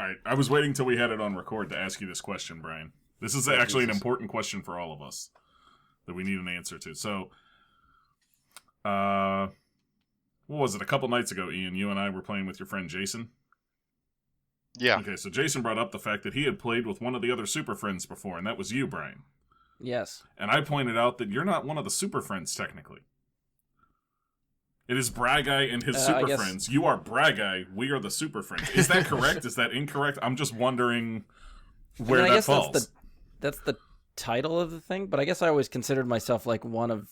All right, I was waiting till we had it on record to ask you this question, Brian. This is actually an important question for all of us that we need an answer to. So, what was it? A couple nights ago, Ian, you and I were playing with your friend Jason. Yeah. Okay, so Jason brought up the fact that he had played with one of the other Super Friends before, and that was you, Brian. Yes. And I pointed out that you're not one of the Super Friends, technically. It is Bragai and his Super Friends. You are Bragai. We are the Super Friends. Is that correct? Is that incorrect? I'm just wondering where that falls. That's the title of the thing, but I guess I always considered myself like one of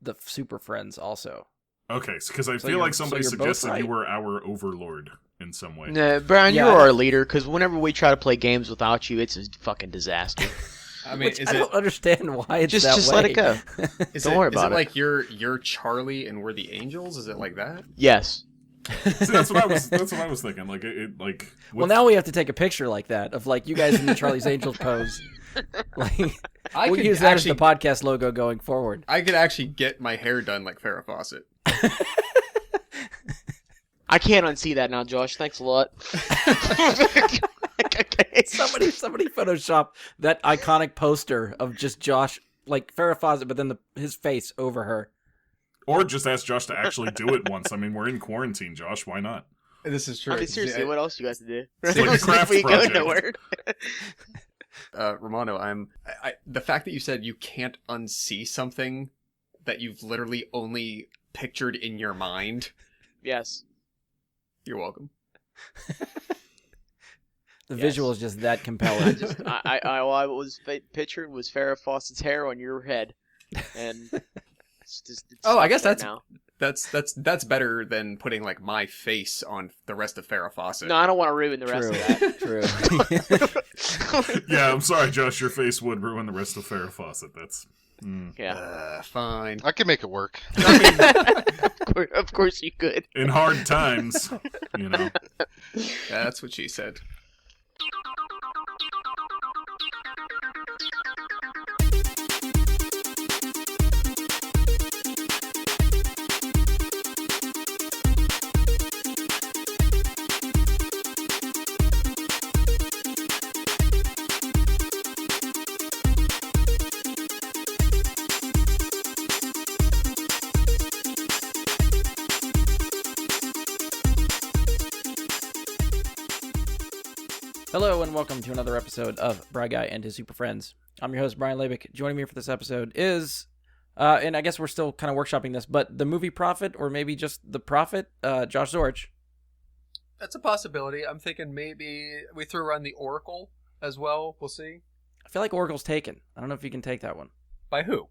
the Super Friends also. Okay, because I feel like somebody suggested you were our overlord in some way. No, Brian, you're our leader, because whenever we try to play games without you, it's a fucking disaster. I mean, I don't understand why it's that way. Just let it go. Don't worry about it. Is it like you're Charlie and we're the angels? Is it like that? Yes. See, that's what I was thinking. Well, now we have to take a picture like that of like you guys in the Charlie's Angels pose. Like we'll use that as the podcast logo going forward. I could actually get my hair done like Farrah Fawcett. I can't unsee that now, Josh. Thanks a lot. Somebody Photoshop that iconic poster of just Josh, like Farrah Fawcett, but then his face over her. Or just ask Josh to actually do it once. I mean, we're in quarantine, Josh. Why not? This is true. I mean, seriously, what else you guys to do? It's like a craft project. Go nowhere. Romano, the fact that you said you can't unsee something that you've literally only pictured in your mind. Yes. You're welcome. The visual is just that compelling. All I was picturing was Farrah Fawcett's hair on your head, and it's I guess right that's better than putting like my face on the rest of Farrah Fawcett. No, I don't want to ruin the rest of that. True. Yeah, I'm sorry, Josh. Your face would ruin the rest of Farrah Fawcett. That's fine. I can make it work. Of course you could. In hard times, you know. That's what she said. Hello and welcome to another episode of Bragai and his Super Friends. I'm your host, Brian Labick. Joining me for this episode is, and I guess we're still kind of workshopping this, but the movie Prophet, or maybe just the Prophet, Josh Zorich. That's a possibility. I'm thinking maybe we threw around the Oracle as well. We'll see. I feel like Oracle's taken. I don't know if you can take that one. By who?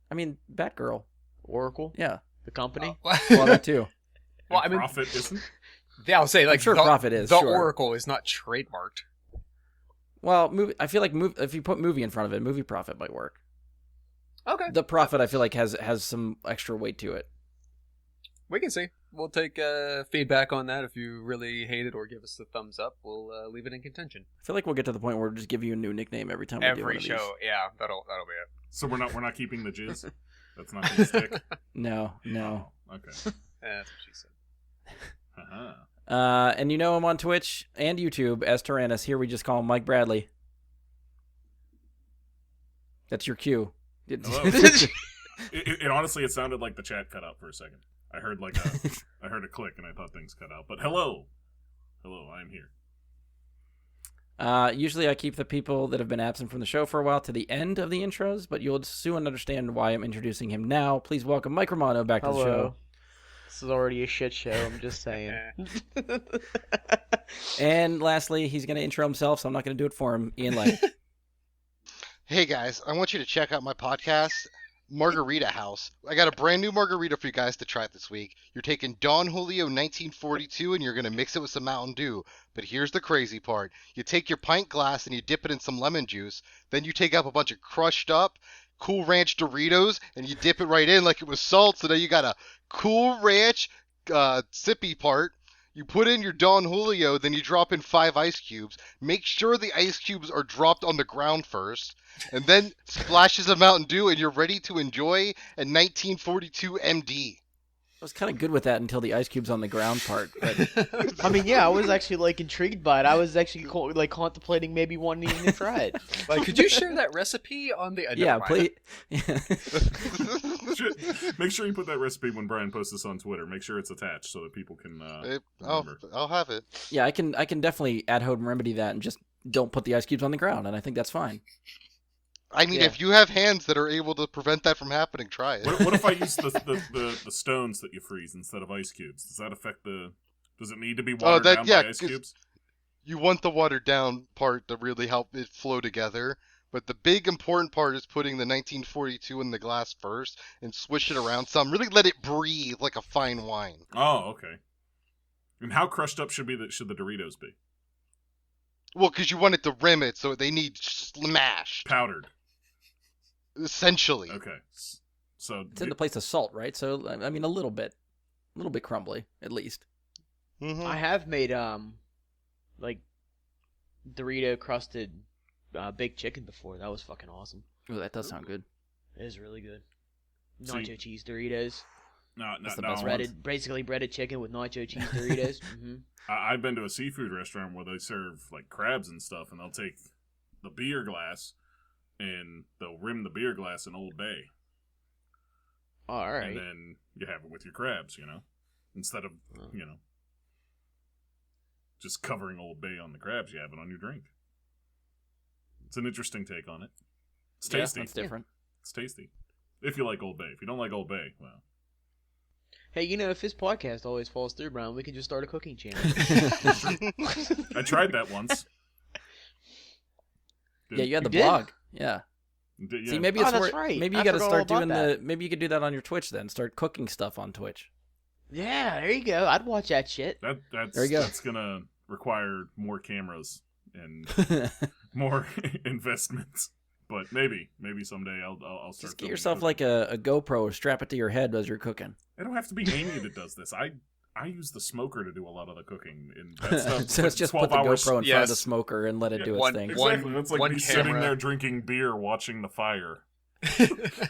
I mean, Batgirl. Oracle? Yeah. The company? Well, that too. Well, I mean, Prophet isn't? Yeah, I'll say, like, I'm sure Prophet is. The sure. Oracle is not trademarked. Well, I feel like if you put movie in front of it, movie Prophet might work. Okay. The Prophet, I feel like, has some extra weight to it. We can see. We'll take feedback on that. If you really hate it or give us the thumbs up, we'll leave it in contention. I feel like we'll get to the point where we'll just give you a new nickname every time we do one Every of show, these. yeah, that'll be it. So we're not keeping the jizz? That's not going to stick? No. Oh, okay. That's what she said. Uh-huh. And you know him on Twitch and YouTube as Tyrannus. Here we just call him Mike Bradley. That's your cue. Hello. It honestly, it sounded like the chat cut out for a second. I heard a click and I thought things cut out. But hello, I'm here. Usually I keep the people that have been absent from the show for a while to the end of the intros, but you'll soon understand why I'm introducing him now. Please welcome Mike Romano back to the show. This is already a shit show, I'm just saying. And lastly, he's going to intro himself, so I'm not going to do it for him. Ian Light. Hey guys, I want you to check out my podcast, Margarita House. I got a brand new margarita for you guys to try this week. You're taking Don Julio 1942 and you're going to mix it with some Mountain Dew. But here's the crazy part. You take your pint glass and you dip it in some lemon juice. Then you take up a bunch of crushed up Cool Ranch Doritos and you dip it right in like it was salt. So now you got a Cool Ranch sippy part. You put in your Don Julio, then you drop in 5 ice cubes. Make sure the ice cubes are dropped on the ground first. And then splashes of Mountain Dew, and you're ready to enjoy a 1942 MD. was kind of good with that until the ice cubes on the ground part. But I mean, yeah, I was actually like intrigued by it. I was actually like contemplating maybe wanting to try it. Like, could you share that recipe on the? yeah, please. Make sure you put that recipe when Brian posts this on Twitter. Make sure it's attached so that people can. I'll have it. Yeah, I can definitely at home remedy that and just don't put the ice cubes on the ground, and I think that's fine. I mean, if you have hands that are able to prevent that from happening, try it. What if I use the stones that you freeze instead of ice cubes? Does that affect the? Does it need to be watered down by ice cubes? You want the watered down part to really help it flow together, but the big important part is putting the 1942 in the glass first and swish it around some. Really let it breathe like a fine wine. Oh, okay. And how crushed up should the Doritos be? Well, because you want it to rim it, so they need smashed. Powdered. Essentially. Okay. So it's in the place of salt, right? So I mean, a little bit crumbly at least. Mm-hmm. I have made like Dorito crusted baked chicken before. That was fucking awesome. Oh, that does sound good. It is really good. Nacho cheese Doritos. That's the best. Basically breaded chicken with nacho cheese Doritos. Mm-hmm. I've been to a seafood restaurant where they serve like crabs and stuff, and they'll take the beer glass and they'll rim the beer glass in Old Bay. All right. And then you have it with your crabs, instead of just covering Old Bay on the crabs, you have it on your drink. It's an interesting take on it. It's tasty. Yeah, that's different. It's tasty. If you like Old Bay. If you don't like Old Bay, well. Hey, if this podcast always falls through, Brian, we can just start a cooking channel. I tried that once. Yeah, you had the blog. Yeah. Yeah. See, maybe it's that's right. Maybe you I got to forgot start all about doing that. Maybe you could do that on your Twitch then. Start cooking stuff on Twitch. Yeah, there you go. I'd watch that shit. There you go. That's gonna require more cameras and more investments. But maybe someday I'll start. Just get yourself like a GoPro, strap it to your head as you're cooking. It don't have to be Amy that does this. I use the smoker to do a lot of the cooking. And that stuff, so it's just put the GoPro in front of the smoker and let it do its thing. Exactly. That's like me sitting there drinking beer, watching the fire.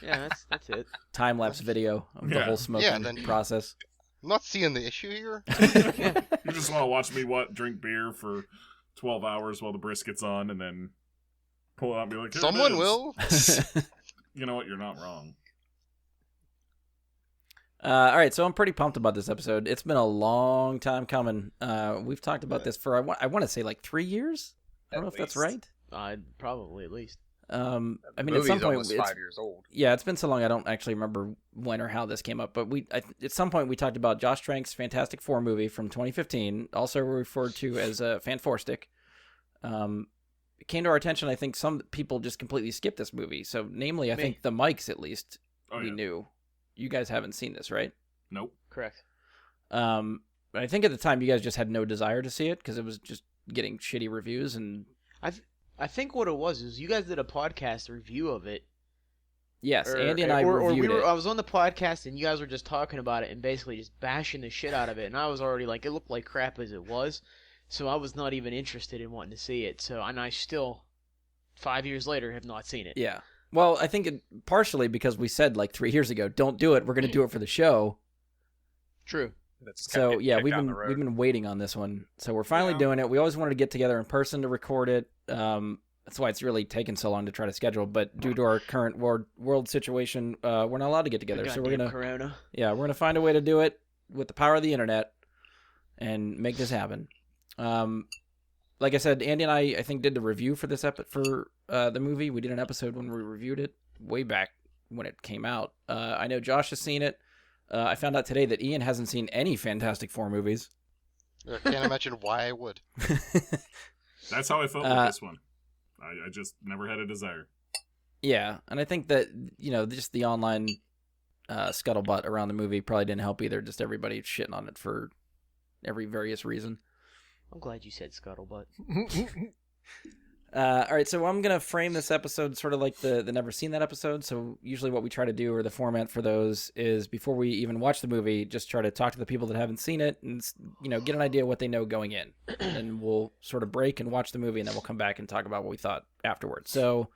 Yeah, that's it. Time-lapse video of the whole smoking process. I'm not seeing the issue here. You just want to watch me drink beer for 12 hours while the brisket's on and then pull it out and be like, someone will. You know what? You're not wrong. All right, so I'm pretty pumped about this episode. It's been a long time coming. We've talked about this for, I want to say, like 3 years? I don't know if that's right. Probably, at least. I mean, at some point, almost 5 years old. Yeah, it's been so long I don't actually remember when or how this came up. But at some point we talked about Josh Trank's Fantastic Four movie from 2015, also referred to as Fant4stic. It came to our attention. I think some people just completely skipped this movie. So, namely, I think the Mikes at least we knew. You guys haven't seen this, right? Nope. Correct. But I think at the time you guys just had no desire to see it because it was just getting shitty reviews and. I think what it was is you guys did a podcast review of it. Yes, Andy and I reviewed it. I was on the podcast and you guys were just talking about it and basically just bashing the shit out of it. And I was already like, it looked like crap as it was. So I was not even interested in wanting to see it. And I still, 5 years later, have not seen it. Yeah. Well, I think partially because we said like 3 years ago, don't do it. We're going to do it for the show. True. So yeah, we've been waiting on this one. So we're finally doing it. We always wanted to get together in person to record it. That's why it's really taken so long to try to schedule. But due to our current world situation, we're not allowed to get together. So we're gonna find a way to do it with the power of the internet and make this happen. Like I said, Andy and I think did the review for this for the movie. We did an episode when we reviewed it way back when it came out. I know Josh has seen it. I found out today that Ian hasn't seen any Fantastic Four movies. I can't imagine why I would. That's how I felt with this one. I just never had a desire. Yeah, and I think that, just the online scuttlebutt around the movie probably didn't help either. Just everybody shitting on it for every various reason. I'm glad you said scuttlebutt. All right, so I'm going to frame this episode sort of like the Never Seen That episode. So usually what we try to do, or the format for those, is before we even watch the movie, just try to talk to the people that haven't seen it and, get an idea of what they know going in. And we'll sort of break and watch the movie, and then we'll come back and talk about what we thought afterwards. So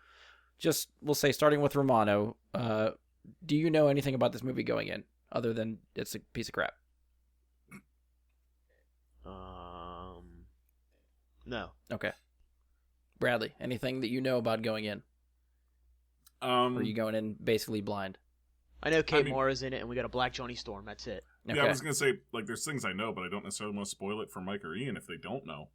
we'll say, starting with Romano, do you know anything about this movie going in? other than it's a piece of crap? No. Okay. Bradley, anything that you know about going in? Or are you going in basically blind? I know Kate Mara's in it, and we got a Black Johnny Storm. That's it. Okay. Yeah, I was gonna say, like, there's things I know, but I don't necessarily want to spoil it for Mike or Ian if they don't know.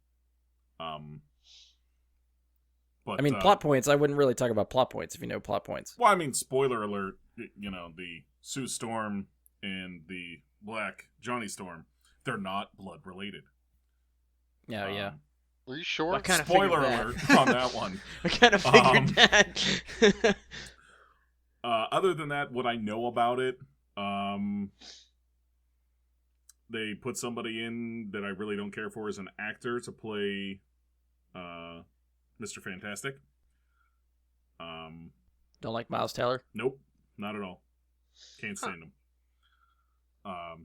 But I mean, plot points. I wouldn't really talk about plot points if you know plot points. Well, I mean, spoiler alert. You know, the Sue Storm and the Black Johnny Storm, they're not blood related. Yeah, yeah. Are you sure? I kinda Spoiler figured that. alert on that one. I kind of figured that. Other than that, what I know about it, they put somebody in that I really don't care for as an actor to play Mr. Fant4stic. Don't like Miles Teller? Nope, not at all. Can't stand him.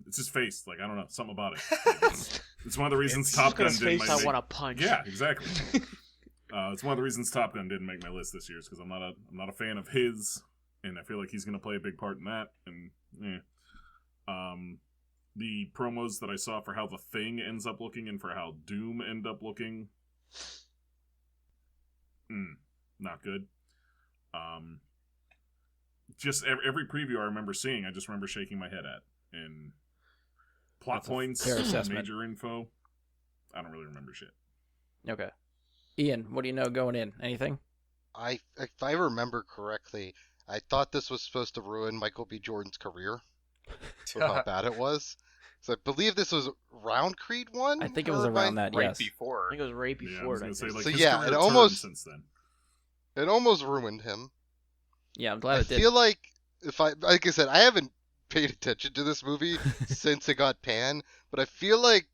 It's his face. Like, I don't know, something about it. Like, it's one of the reasons Top Gun didn't make I want to punch. Yeah, exactly. It's one of the reasons Top Gun didn't make my list this year, is because I'm not a fan of his, and I feel like he's going to play a big part in that. And the promos that I saw for how The Thing ends up looking and for how Doom end up looking, not good. Just every preview I remember seeing, I just remember shaking my head at. And plot points, major info, I don't really remember shit. Okay. Ian, what do you know going in? Anything? If I remember correctly, I thought this was supposed to ruin Michael B. Jordan's career with how bad it was. So I believe this was around Creed 1? I think it was around that, right yes. before. I think it was right Yeah, I before was it. gonna I say, think. like, So his yeah, career it turned almost- since then. It almost ruined him. Yeah, I'm glad I it did. feel like like I said, I haven't paid attention to this movie since it got panned, but I feel like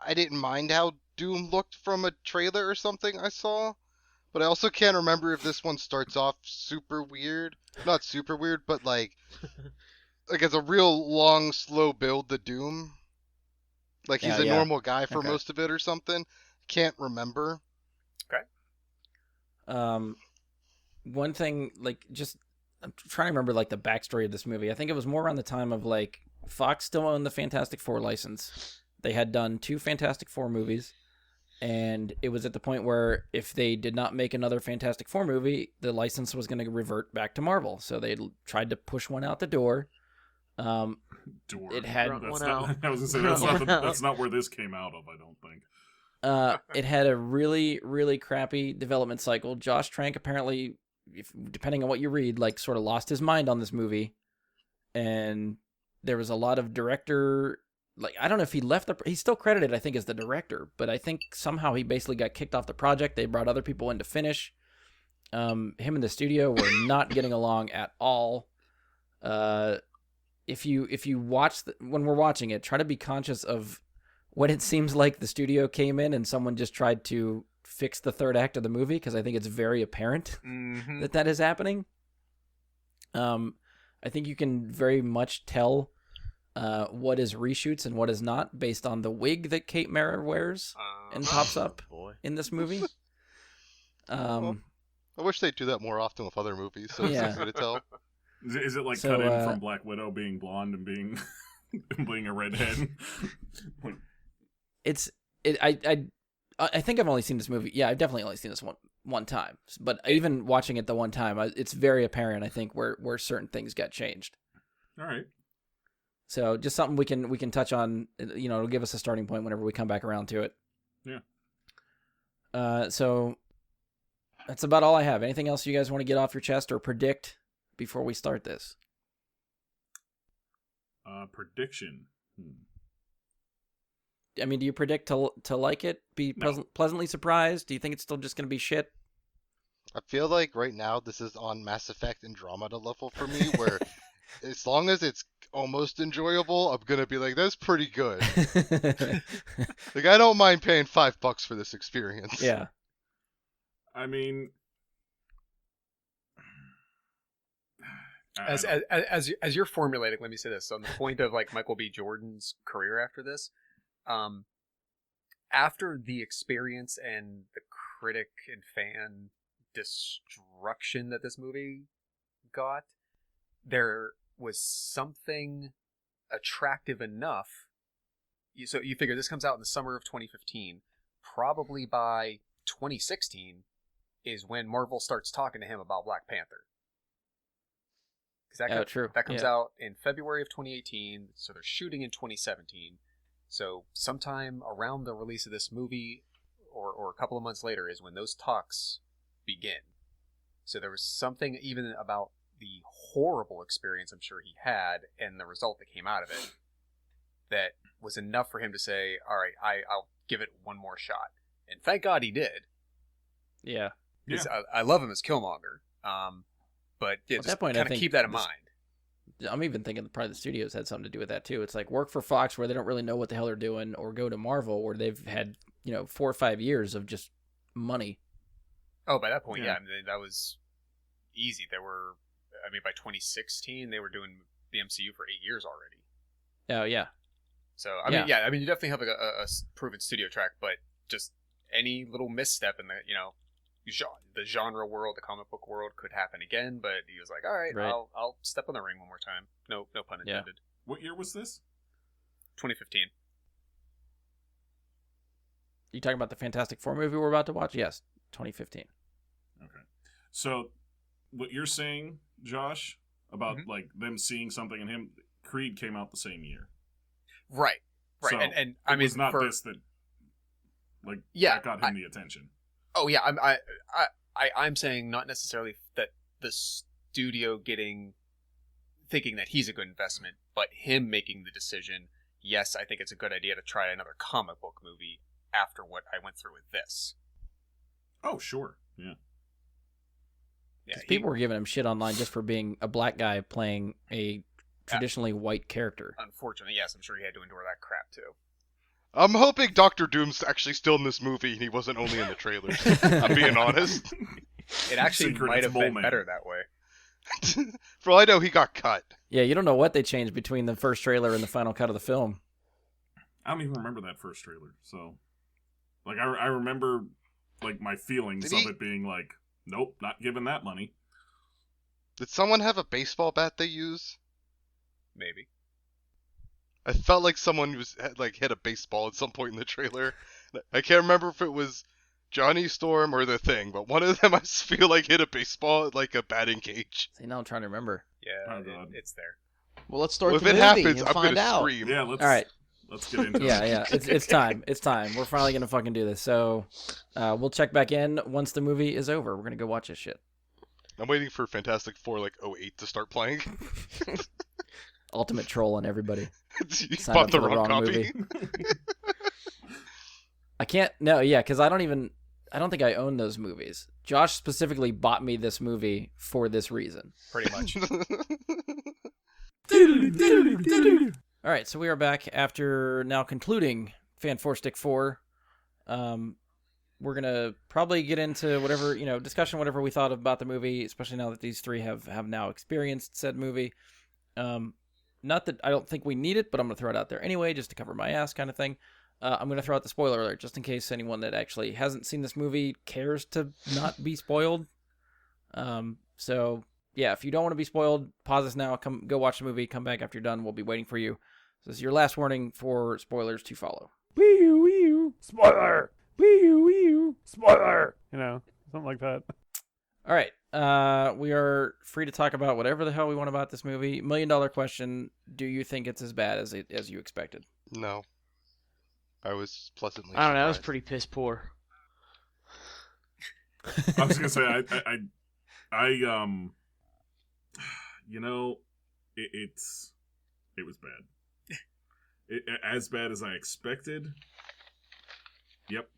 I didn't mind how Doom looked from a trailer or something I saw. But I also can't remember if this one starts off super weird. Not super weird, but like it's a real long, slow build to Doom. Like he's a normal guy for most of it or something. Can't remember. One thing, like, just I'm trying to remember like the backstory of this movie. I think it was more around the time of like Fox still owned the Fantastic Four license. They had done 2 Fantastic Four movies, and it was at the point where if they did not make another Fantastic Four movie, the license was going to revert back to Marvel. So they tried to push one out the door. It had I was gonna say that's not where this came out of. I don't think. It had a really, really crappy development cycle. Josh Trank apparently, depending on what you read, like sort of lost his mind on this movie, and there was a lot of director. Like, I don't know if he left he's still credited, I think, as the director, but I think somehow he basically got kicked off the project. They brought other people in to finish. Him and the studio were not getting along at all. If you watch when we're watching it, try to be conscious of when it seems like the studio came in and someone just tried to fix the third act of the movie, because I think it's very apparent that is happening. I think you can very much tell what is reshoots and what is not based on the wig that Kate Mara wears and pops up in this movie. I wish they'd do that more often with other movies, so it's easy to tell. Is it like cut in from Black Widow being blonde and being being a redhead? I think I've only seen this movie. Yeah, I've definitely only seen this one time. But even watching it the one time, it's very apparent, I think, where certain things got changed. All right. So just something we can touch on. You know, it'll give us a starting point whenever we come back around to it. Yeah. So that's about all I have. Anything else you guys want to get off your chest or predict before we start this? Prediction. I mean, do you predict to like it? Be pleasantly surprised? Do you think it's still just going to be shit? I feel like right now this is on Mass Effect Andromeda level for me, where as long as it's almost enjoyable, I'm gonna be like, that's pretty good. Like, I don't mind paying $5 for this experience. Yeah. I mean, as you're formulating, let me say this on the point of like Michael B. Jordan's career after this. After the experience and the critic and fan destruction that this movie got, there was something attractive enough. So you figure this comes out in the summer of 2015. Probably by 2016 is when Marvel starts talking to him about Black Panther. Because that comes out in February of 2018, so they're shooting in 2017. So sometime around the release of this movie, or a couple of months later, is when those talks begin. So there was something even about the horrible experience I'm sure he had and the result that came out of it that was enough for him to say, all right, I'll give it one more shot. And thank God he did. Yeah. I love him as Killmonger. But yeah, at just that point, kind of keep that in mind. I'm even thinking probably the studios had something to do with that too. It's like work for Fox where they don't really know what the hell they're doing, or go to Marvel where they've had 4 or 5 years of just money. Oh, by that point, yeah, I mean, that was easy. By 2016, they were doing the MCU for 8 years already. Oh yeah. So I mean, you definitely have a proven studio track, but just any little misstep in the genre world, the comic book world could happen again. But he was like, all right. I'll step on the ring one more time. No pun intended. What year was this? 2015. You talking about the Fantastic Four movie we're about to watch? Yes, 2015. Okay. So what you're saying, Josh, about like them seeing something in him, Creed came out the same year. Right. So and I mean, it's not this that that got him the attention. Oh yeah, I'm saying not necessarily that the studio thinking that he's a good investment, but him making the decision. Yes, I think it's a good idea to try another comic book movie after what I went through with this. Oh sure, yeah. Yeah, people were giving him shit online just for being a black guy playing a traditionally white character. Unfortunately, yes, I'm sure he had to endure that crap too. I'm hoping Doctor Doom's actually still in this movie and he wasn't only in the trailers. I'm being honest. It actually might have been better that way. For all I know, he got cut. Yeah, you don't know what they changed between the first trailer and the final cut of the film. I don't even remember that first trailer, so I remember my feelings of it being like, nope, not giving that money. Did someone have a baseball bat they use? Maybe. I felt like someone hit a baseball at some point in the trailer. I can't remember if it was Johnny Storm or the Thing, but one of them I feel like hit a baseball at a batting cage. See, now I'm trying to remember. Yeah, it's there. Well, let's start if the it movie happens, and I'm find gonna out. scream. Yeah, All right. Let's get into it. Yeah, it's time. It's time. We're finally gonna fucking do this. So, we'll check back in once the movie is over. We're gonna go watch this shit. I'm waiting for Fantastic Four 08 to start playing. Ultimate troll on everybody. You Signed bought up the for wrong copy. movie. I can't. No, yeah, because I don't think I own those movies. Josh specifically bought me this movie for this reason. Pretty much. All right, so we are back after now concluding Fant4stic 4. We're gonna probably get into whatever discussion, whatever we thought about the movie, especially now that these three have now experienced said movie. Not that I don't think we need it, but I'm gonna throw it out there anyway, just to cover my ass, kind of thing. I'm gonna throw out the spoiler alert, just in case anyone that actually hasn't seen this movie cares to not be spoiled. So yeah, if you don't want to be spoiled, pause this now. Go watch the movie. Come back after you're done. We'll be waiting for you. So this is your last warning for spoilers to follow. Wee-oo, spoiler! Wee-oo, spoiler! Something like that. All right. We are free to talk about whatever the hell we want about this movie. $1 million question. Do you think it's as bad as you expected? No. I was pleasantly I don't know. It was surprised. pretty piss poor. I was gonna say it was bad. As bad as I expected. Yep.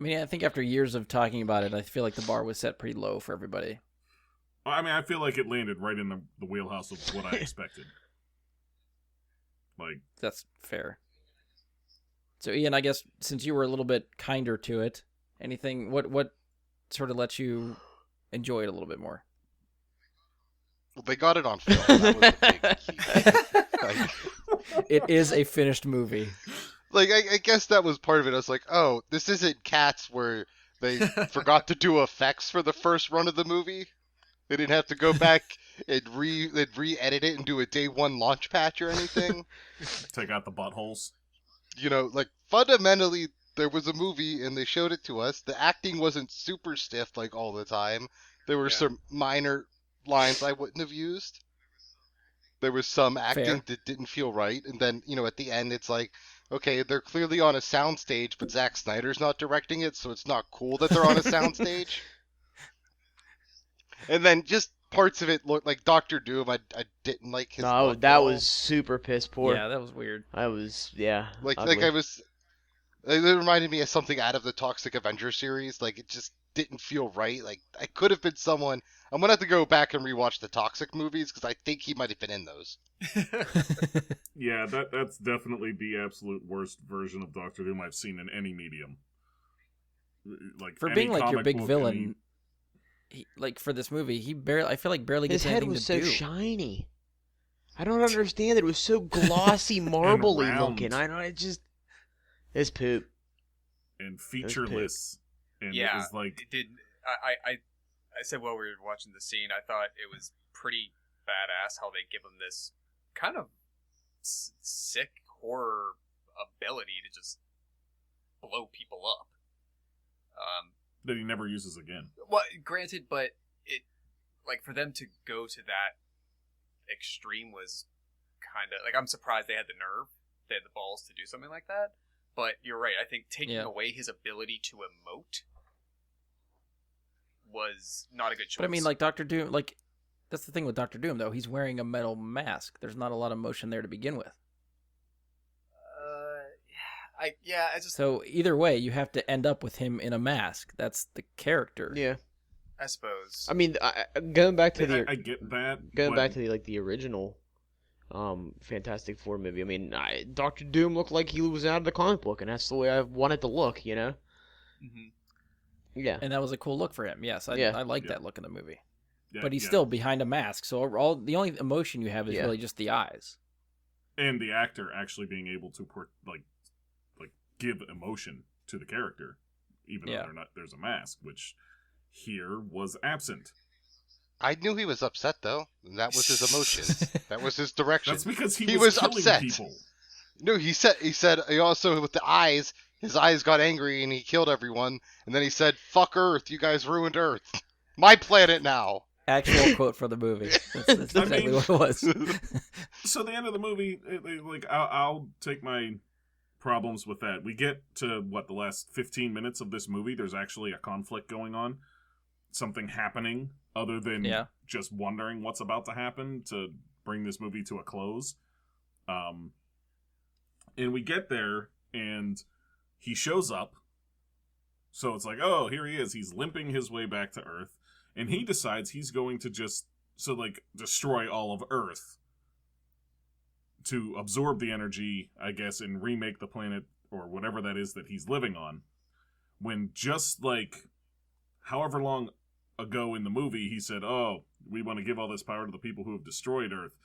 I mean, I think after years of talking about it, I feel like the bar was set pretty low for everybody. I mean, I feel like it landed right in the wheelhouse of what I expected. That's fair. So, Ian, I guess since you were a little bit kinder to it, anything, what sort of lets you enjoy it a little bit more? Well, they got it on film. That was the big key. It is a finished movie. I guess that was part of it. I was like, oh, this isn't Cats where they forgot to do effects for the first run of the movie. They didn't have to go back and re-edit it and do a day one launch patch or anything. Take out the buttholes. Like fundamentally, there was a movie and they showed it to us. The acting wasn't super stiff like all the time. There were some minor lines I wouldn't have used. There was some acting that didn't feel right, and then at the end it's like, okay, they're clearly on a soundstage, but Zack Snyder's not directing it, so it's not cool that they're on a soundstage. And then just parts of it looked like Doctor Doom. I didn't like his. No, that was super piss poor. Yeah, that was weird. I was It reminded me of something out of the Toxic Avenger series. Like, it just didn't feel right. Like, I could have been someone. I'm gonna have to go back and rewatch the Toxic movies because I think he might have been in those. Yeah, that's definitely the absolute worst version of Doctor Doom I've seen in any medium. Like, for being like your big villain, like for this movie, I feel like barely gets anything to do. His head was so shiny. I don't understand it. It was so glossy, marbly looking. It's poop. And featureless. And yeah, it was like... it did. I said while we were watching the scene, I thought it was pretty badass how they give him this kind of sick horror ability to just blow people up. That he never uses again. Well, granted, but it, like, for them to go to that extreme was kind of like, I'm surprised they had the nerve, they had the balls to do something like that. But you're right. I think taking away his ability to emote was not a good choice. But I mean, like Doctor Doom, like that's the thing with Doctor Doom, though. He's wearing a metal mask. There's not a lot of motion there to begin with. So either way, you have to end up with him in a mask. That's the character. Yeah, I suppose. I mean, going back to I get that. Going back to the original Fantastic Four movie. I mean, Doctor Doom looked like he was out of the comic book, and that's the way I wanted to look. Mm-hmm. Yeah, and that was a cool look for him. Yes, I like that look in the movie. Yeah, but he's still behind a mask, so the only emotion you have is really just the eyes. And the actor actually being able to give emotion to the character, even though there's a mask, which here was absent. I knew he was upset though. And that was his emotions. That was his direction. That's because he was killing upset. People. No, he said he also with the eyes. His eyes got angry and he killed everyone. And then he said, "Fuck Earth! You guys ruined Earth. My planet now." Actual quote for the movie. That's exactly what it was. So the end of the movie, I'll take my problems with that. We get to the last 15 minutes of this movie. There's actually a conflict going on, something happening other than just wondering what's about to happen to bring this movie to a close. And we get there and he shows up. So it's like, oh, here he is. He's limping his way back to Earth, and he decides he's going to just destroy all of Earth to absorb the energy, I guess, and remake the planet or whatever that is that he's living on. When just however long ago in the movie he said, "Oh, we want to give all this power to the people who have destroyed Earth."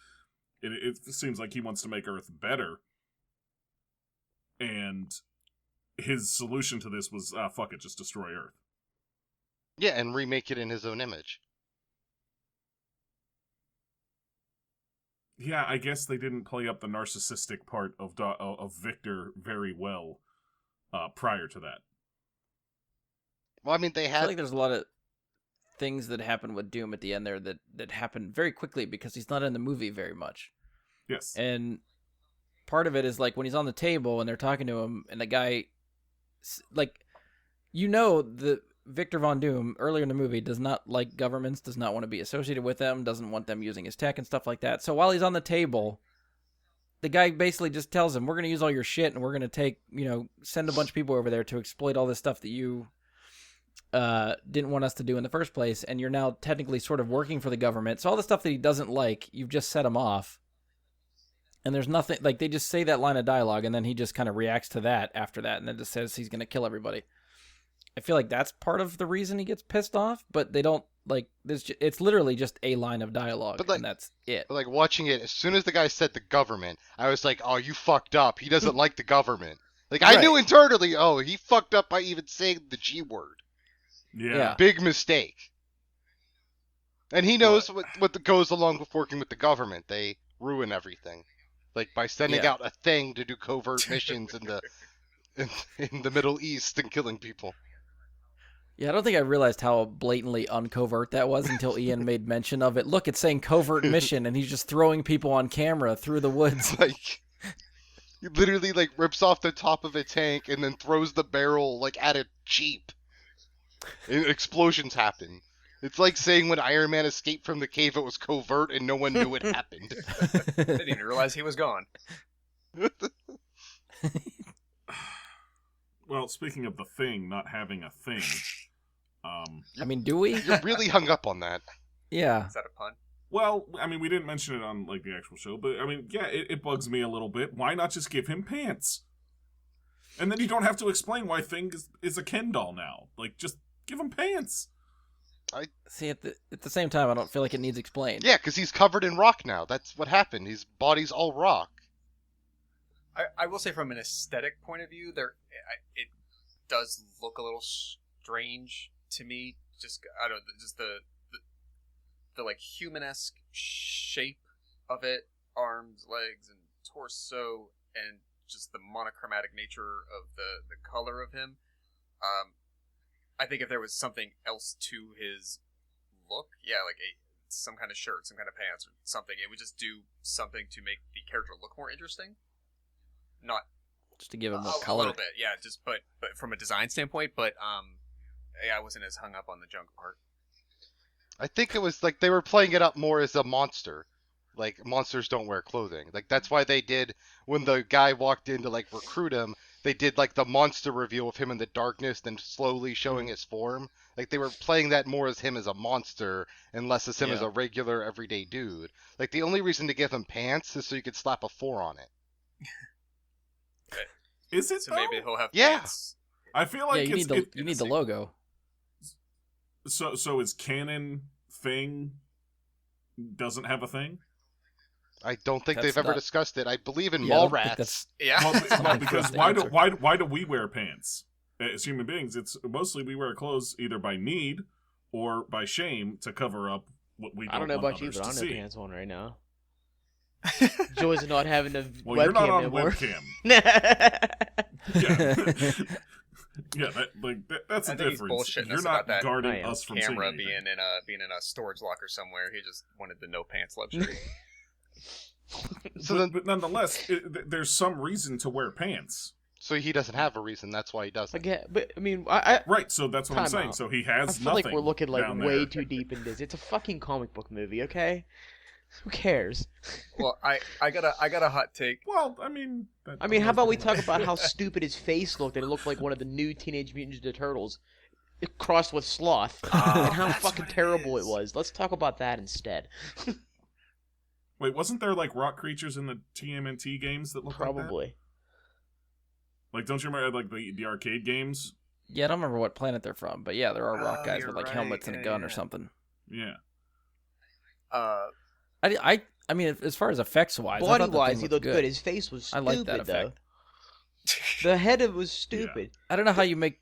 It seems like he wants to make Earth better. And his solution to this was, fuck it, just destroy Earth. Yeah, and remake it in his own image. Yeah, I guess they didn't play up the narcissistic part of Victor very well prior to that. Well, I mean, they had... I feel like there's a lot of things that happen with Doom at the end there that happen very quickly because he's not in the movie very much. Yes. And part of it is when he's on the table and they're talking to him and the guy, the Victor Von Doom earlier in the movie does not like governments, does not want to be associated with them, doesn't want them using his tech and stuff like that. So while he's on the table, the guy basically just tells him, "We're going to use all your shit and we're going to send a bunch of people over there to exploit all this stuff that you didn't want us to do in the first place, and you're now technically sort of working for the government." So all the stuff that he doesn't like, you've just set him off. And there's nothing, they just say that line of dialogue and then he just kind of reacts to that after that and then just says he's going to kill everybody. I feel like that's part of the reason he gets pissed off, but they don't, it's literally just a line of dialogue, and that's it. But watching it, as soon as the guy said the government, I was like, oh, you fucked up. He doesn't like the government. I knew internally, oh, he fucked up by even saying the G word. Yeah. Big mistake. And he knows what goes along with working with the government. They ruin everything, like by sending out a thing to do covert missions in the Middle East and killing people. Yeah, I don't think I realized how blatantly uncovert that was until Ian made mention of it. Look, it's saying covert mission, and he's just throwing people on camera through the woods. Like, he literally like rips off the top of a tank and then throws the barrel like at a jeep. And explosions happen. It's like saying when Iron Man escaped from the cave, it was covert and no one knew it happened. They didn't even realize he was gone. Well, speaking of the Thing not having a thing, I mean, do we? You're really hung up on that. Yeah. Is that a pun? well, I mean, we didn't mention it on like the actual show, but I mean, yeah, it bugs me a little bit. Why not just give him pants? And then you don't have to explain why Thing is a Ken doll now. Like, just give him pants. See, at the same time, I don't feel like it needs explained. Yeah, because he's covered in rock now. That's what happened. His body's all rock. I will say, from an aesthetic point of view, it does look a little strange to me. Just I don't know, just the like human-esque shape of it, arms, legs, and torso, and just the monochromatic nature of the color of him. I think if there was something else to his look, yeah, like some kind of shirt, some kind of pants, or something, it would just do something to make the character look more interesting. Not Just to give him more a color. little bit, yeah. Just but from a design standpoint, yeah, I wasn't as hung up on the junk part. I think it was like they were playing it up more as a monster. Like, monsters don't wear clothing. Like, that's why they did, when the guy walked in to, like, recruit him, they did, like, the monster reveal of him in the darkness, then slowly showing his form. Like, they were playing that more as him as a monster, and less as him as a regular, everyday dude. Like, the only reason to give him pants is so you could slap a 4 on it. Is it? So maybe he'll have Yeah. pants. I feel like you need the logo. So is canon Thing doesn't have a thing? I don't think That's they've ever not- discussed it. I believe in Yeah, I don't think Mallrats. that's- Yeah. Well, because That's the why answer. why do we wear pants as human beings? It's mostly we wear clothes either by need or by shame to cover up what we don't I don't know want about you, others but I to don't have see. pants on right now. Joys of not having a Well, webcam you're not on anymore. webcam. Yeah, that's I a think he's difference. bullshitting You're us not about that guarding I am. us from seeing Camera anything. being in a storage locker somewhere. He just wanted the no pants luxury. But nonetheless, there's some reason to wear pants. So he doesn't have a reason. That's why he doesn't. Again, but I mean, I Right, so that's what I'm Time saying. out. So he I has feel nothing like we're looking like down way there. too deep into this. It's a fucking comic book movie, okay? Who cares? Well, I got a hot take. Well, I mean... I mean, how about we talk about how stupid his face looked, and it looked like one of the new Teenage Mutant Ninja Turtles crossed with Sloth, and how fucking terrible it was. Let's talk about that instead. Wait, wasn't there like rock creatures in the TMNT games that looked like that? Probably. Like, don't you remember like the arcade games? Yeah, I don't remember what planet they're from, but yeah, there are rock Oh, guys you're with like right. helmets and a Yeah, gun yeah. or something. Yeah. I mean, as far as effects wise, Body wise, he looked good. His face was I stupid, like that though. effect. The head of it was stupid. I don't know how you make.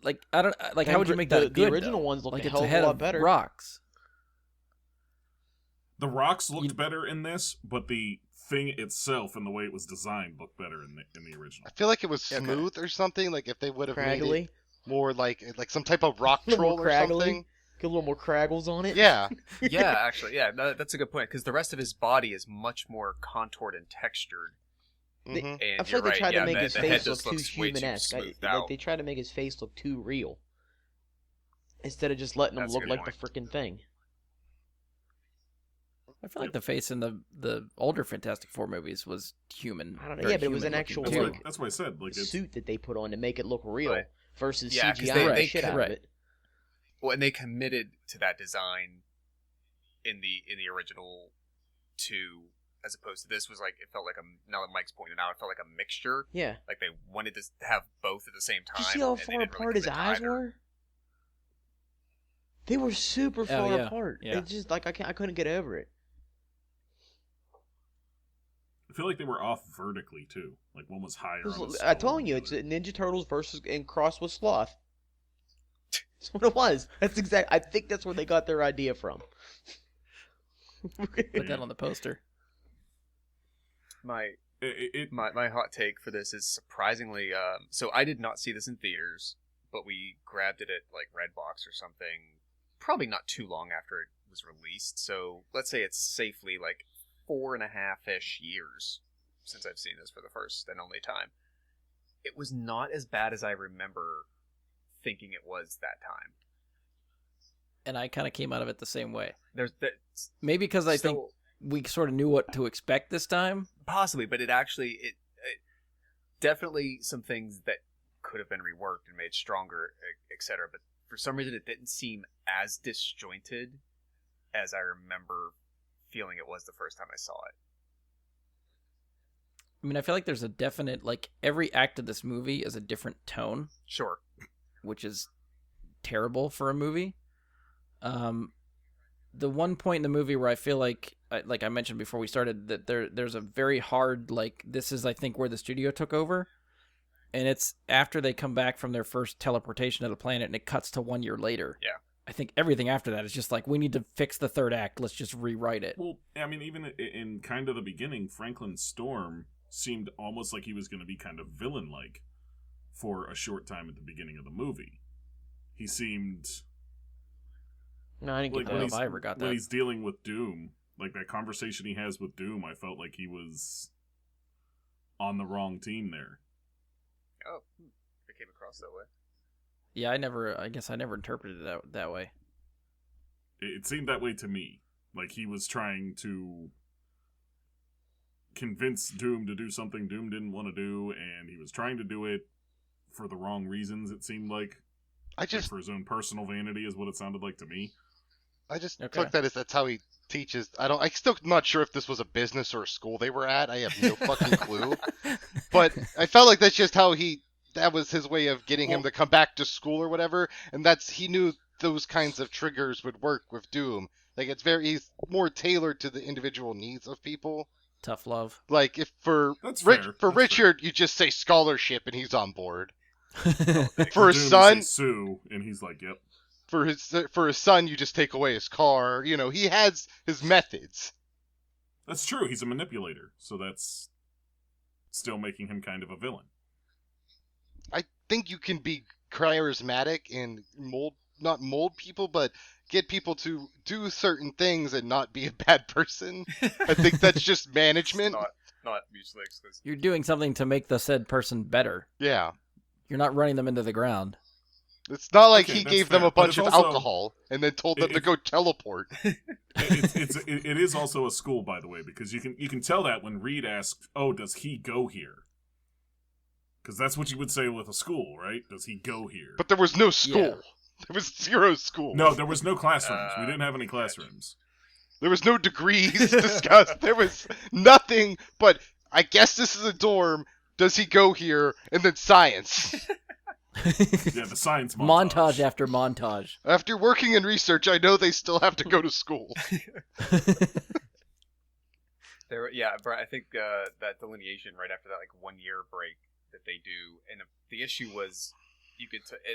Like I don't like. How would you make that good? The original though? ones looked like a it's hell of head a lot better. Rocks. The rocks looked better in this, but the thing itself and the way it was designed looked better in the original. I feel like it was Okay. smooth or something. Like if they would have made Craggly. it more like some type of rock A little troll more or craggly. something. Get a little more craggles on it. Yeah. Yeah, actually, yeah, that's a good point because the rest of his body is much more contoured and textured. hmm And I feel you're like they right, tried yeah, to make the- his the head face look just too looks way too human-esque. smoothed Like out. they tried to make his face look too real. Instead of just letting him That's a look good like point. the freaking thing. I feel like the face in the older Fantastic Four movies was human. I don't know. very Yeah, but it was human an looking, actual That's, too. what, that's what I said. Like it's, Suit that they put on to make it look real Right. versus Yeah, 'cause CGI they the shit out right. of it. Well, and they committed to that design in the original two, as opposed to this was like it felt like now that Mike's pointed out, it felt like a mixture. Yeah. Like they wanted to have both at the same time. Did you see how and they far didn't really apart his commit to eyes either. were? They were super far yeah, apart. yeah. It just like I couldn't get over it. I feel like they were off vertically too. Like one was higher. on his I skull told you, than it's the other. Ninja Turtles versus and cross with Sloth. That's what it was. I think that's where they got their idea from. Put that on the poster. My hot take for this is surprisingly. So I did not see this in theaters, but we grabbed it at like Redbox or something. Probably not too long after it was released. So let's say it's safely like 4.5-ish years since I've seen this for the first and only time. It was not as bad as I remember thinking it was that time. And I kind of came out of it the same way. There's that. Maybe because I think we sort of knew what to expect this time. Possibly, but it definitely some things that could have been reworked and made stronger, etc. But for some reason, it didn't seem as disjointed as I remember feeling it was the first time I saw it. I mean, I feel like there's a definite, like, every act of this movie is a different tone. Sure. Which is terrible for a movie. The one point in the movie where I feel like I mentioned before we started, that there's a very hard, like, this is, I think, where the studio took over. And it's after they come back from their first teleportation to the planet, and it cuts to 1 year later. Yeah. I think everything after that is just like, we need to fix the third act. Let's just rewrite it. Well, I mean, even in kind of the beginning, Franklin Storm seemed almost like he was going to be kind of villain-like for a short time at the beginning of the movie. He seemed... No, I didn't like get that. If I ever got that. When he's dealing with Doom, like that conversation he has with Doom, I felt like he was on the wrong team there. Oh, it came across that way. Yeah, I guess I never interpreted it that way. It seemed that way to me. Like he was trying to convince Doom to do something Doom didn't want to do, and he was trying to do it for the wrong reasons, it seemed like. Like for his own personal vanity is what it sounded like to me. I just took that as that's how he teaches. I'm still not sure if this was a business or a school they were at. I have no fucking clue. But I felt like that's just how that was his way of getting him to come back to school or whatever. And he knew those kinds of triggers would work with Doom. Like he's more tailored to the individual needs of people. Tough love. Like if for Richard, you just say scholarship and he's on board. For his son, Sue, and he's like, "Yep." For his son, you just take away his car. You know, he has his methods. That's true. He's a manipulator, so that's still making him kind of a villain. I think you can be charismatic and not mold people, but get people to do certain things and not be a bad person. I think that's just management. Not mutually exclusive. You're doing something to make the said person better. Yeah. You're not running them into the ground. It's not like he gave them a bunch of alcohol and then told them to go teleport. It is also a school, by the way, because you can tell that when Reed asks, "Oh, does he go here?" Because that's what you would say with a school, right? Does he go here? But there was no school. Yeah. There was 0 school. No, there was no classrooms. We didn't have any classrooms. There was no degrees discussed. There was nothing but, I guess this is a dorm. Does he go here? And then science. Yeah, the science montage. Montage after montage. After working in research, I know they still have to go to school. I think that delineation right after that 1 year break that they do, and the issue was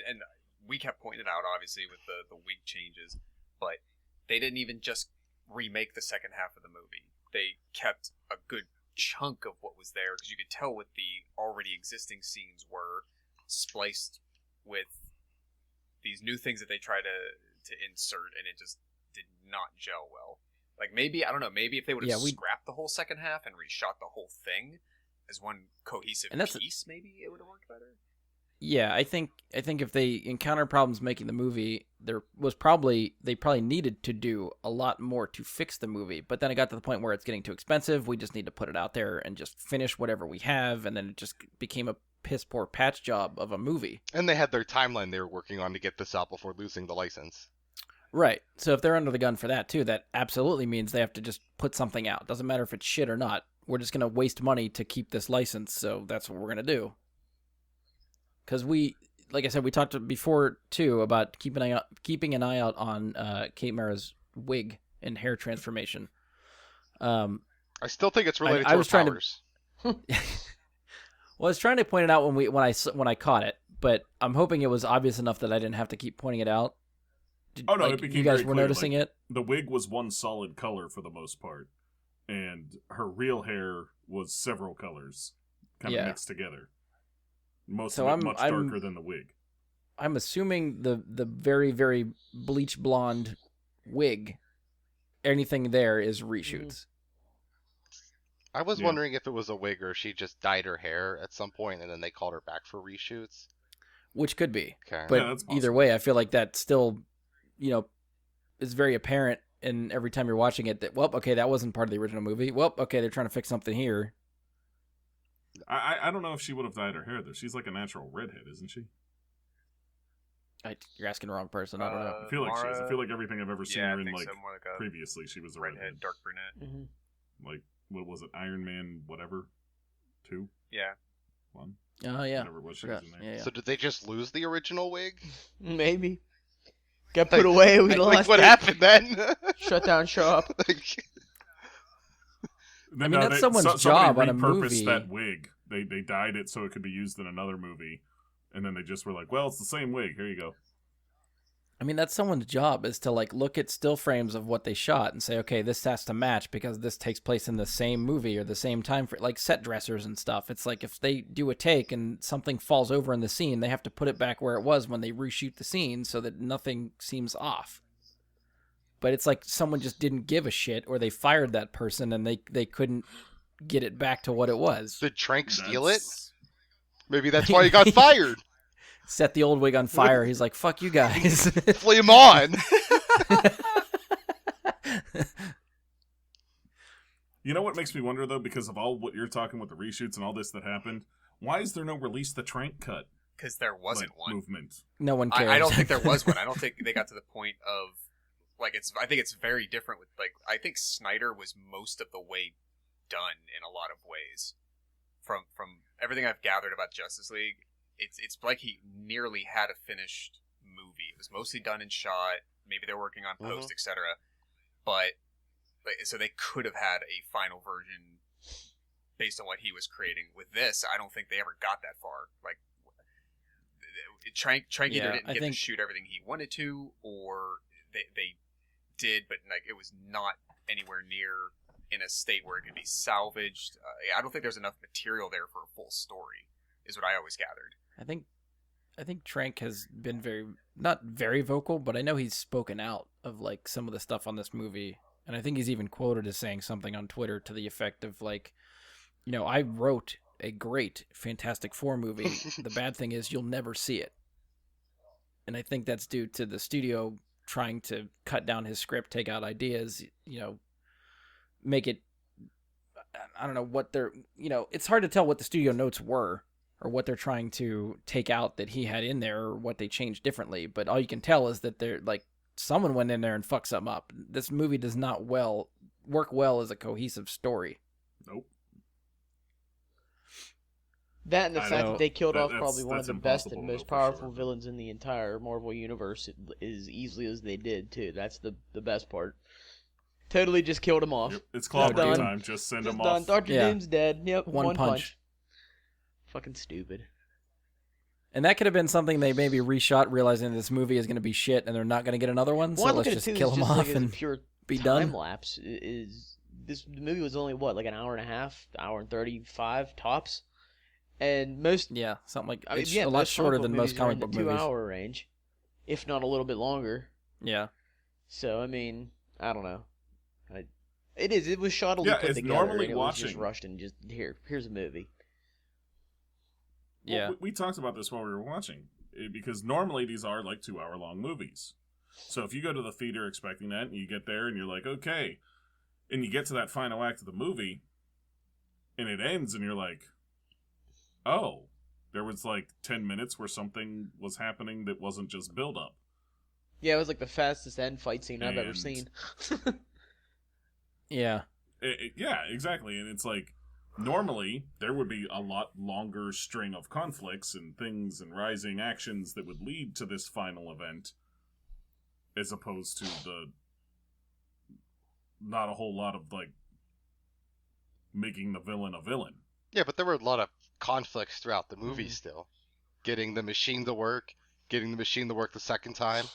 and we kept pointing it out obviously with the wig changes, but they didn't even just remake the second half of the movie. They kept a good chunk of what was there because you could tell what the already existing scenes were spliced with these new things that they try to insert, and it just did not gel well. Like maybe if they would have scrapped the whole second half and reshot the whole thing as one cohesive piece, maybe it would have worked better. Yeah, I think if they encountered problems making the movie, they probably needed to do a lot more to fix the movie. But then it got to the point where it's getting too expensive. We just need to put it out there and just finish whatever we have, and then it just became a piss poor patch job of a movie. And they had their timeline they were working on to get this out before losing the license. Right. So if they're under the gun for that too, that absolutely means they have to just put something out. Doesn't matter if it's shit or not. We're just going to waste money to keep this license, so that's what we're going to do. Because like I said, we talked before too about keeping an eye out on Kate Mara's wig and hair transformation. I still think it's related to her powers. Well, I was trying to point it out when I caught it, but I'm hoping it was obvious enough that I didn't have to keep pointing it out. Oh no, like, it became you guys very were clear, noticing like, it. The wig was one solid color for the most part, and her real hair was several colors, kind of mixed together. Most of it much darker than the wig. I'm assuming the very, very bleach blonde wig, anything there is reshoots. I was wondering if it was a wig or she just dyed her hair at some point and then they called her back for reshoots. Which could be. Okay. But that's either way, I feel like that still, is very apparent. And every time you're watching it, that, well, okay, that wasn't part of the original movie. Well, okay, they're trying to fix something here. I don't know if she would have dyed her hair, though. She's like a natural redhead, isn't she? You're asking the wrong person. I don't know. I feel like she is. I feel like everything I've ever seen her in, like, so, more like a previously, she was a redhead. dark brunette. Mm-hmm. Like, what was it? Iron Man, whatever? 2? Yeah. 1? Oh, yeah. Whatever it was, she was in there. Yeah. So did they just lose the original wig? Maybe. Got put away. We lost what it. happened then? Shut down shop. I mean, that's someone's job on a movie. That wig. They dyed it so it could be used in another movie, and then they just were like, well, it's the same wig. Here you go. I mean, that's someone's job, is to, like, look at still frames of what they shot and say, okay, this has to match because this takes place in the same movie or the same time for, like, set dressers and stuff. It's like if they do a take and something falls over in the scene, they have to put it back where it was when they reshoot the scene so that nothing seems off. But it's like someone just didn't give a shit, or they fired that person and they couldn't get it back to what it was. Did Trank steal it? Maybe that's why he got fired. Set the old wig on fire. He's like, fuck you guys. Flame on. You know what makes me wonder, though, because of all what you're talking with the reshoots and all this that happened, why is there no release the Trank cut? Because there wasn't one. Movement. No one cares. I don't think there was one. I don't think they got to the point of, like, I think it's very different with, like, I think Snyder was most of the way done in a lot of ways. From everything I've gathered about Justice League, it's like he nearly had a finished movie. It was mostly done and shot. Maybe they're working on post, etc. But so they could have had a final version based on what he was creating. With this, I don't think they ever got that far. Like, Trank either didn't get to shoot everything he wanted to, or they did, but like it was not anywhere near in a state where it could be salvaged. I don't think there's enough material there for a full story, is what I always gathered. I think Trank has been not very vocal, but I know he's spoken out of, like, some of the stuff on this movie. And I think he's even quoted as saying something on Twitter to the effect of, like, I wrote a great Fantastic Four movie. The bad thing is you'll never see it. And I think that's due to the studio trying to cut down his script, take out ideas, make it, I don't know what they're, it's hard to tell what the studio notes were, or what they're trying to take out that he had in there, or what they changed differently. But all you can tell is that they're like, someone went in there and fucked something up. This movie does not work well as a cohesive story. Nope. That and the fact that they killed off probably one of the best and most powerful villains villains in the entire Marvel universe as easily as they did, too. That's the best part. Totally just killed him off. Yep. It's clobbering time. Just send him off. Dr. Doom's dead. Yep, one punch. Fucking stupid. And that could have been something they maybe reshot, realizing this movie is going to be shit and they're not going to get another one. So let's just kill him off and be done. Time lapse is the movie was only like an hour and a half, hour and 35 tops, and most something like it's a lot shorter than most comic book movies. 2-hour range, if not a little bit longer. Yeah. So I mean, I don't know. It was shoddily put together. Normally and it watching. was just rushed and just here's a movie. Yeah, well, we talked about this while we were watching, because normally these are like 2-hour-long movies. So if you go to the theater expecting that, and you get there and you're like, okay, and you get to that final act of the movie, and it ends, and you're like, oh, there was like 10 minutes where something was happening that wasn't just build-up. Yeah, it was like the fastest end fight scene I've ever seen. Yeah. Yeah, exactly, and it's like, normally, there would be a lot longer string of conflicts and things and rising actions that would lead to this final event, as opposed to not a whole lot of, like, making the villain a villain. Yeah, but there were a lot of conflicts throughout the movie still. getting the machine to work, getting the machine to work the second time,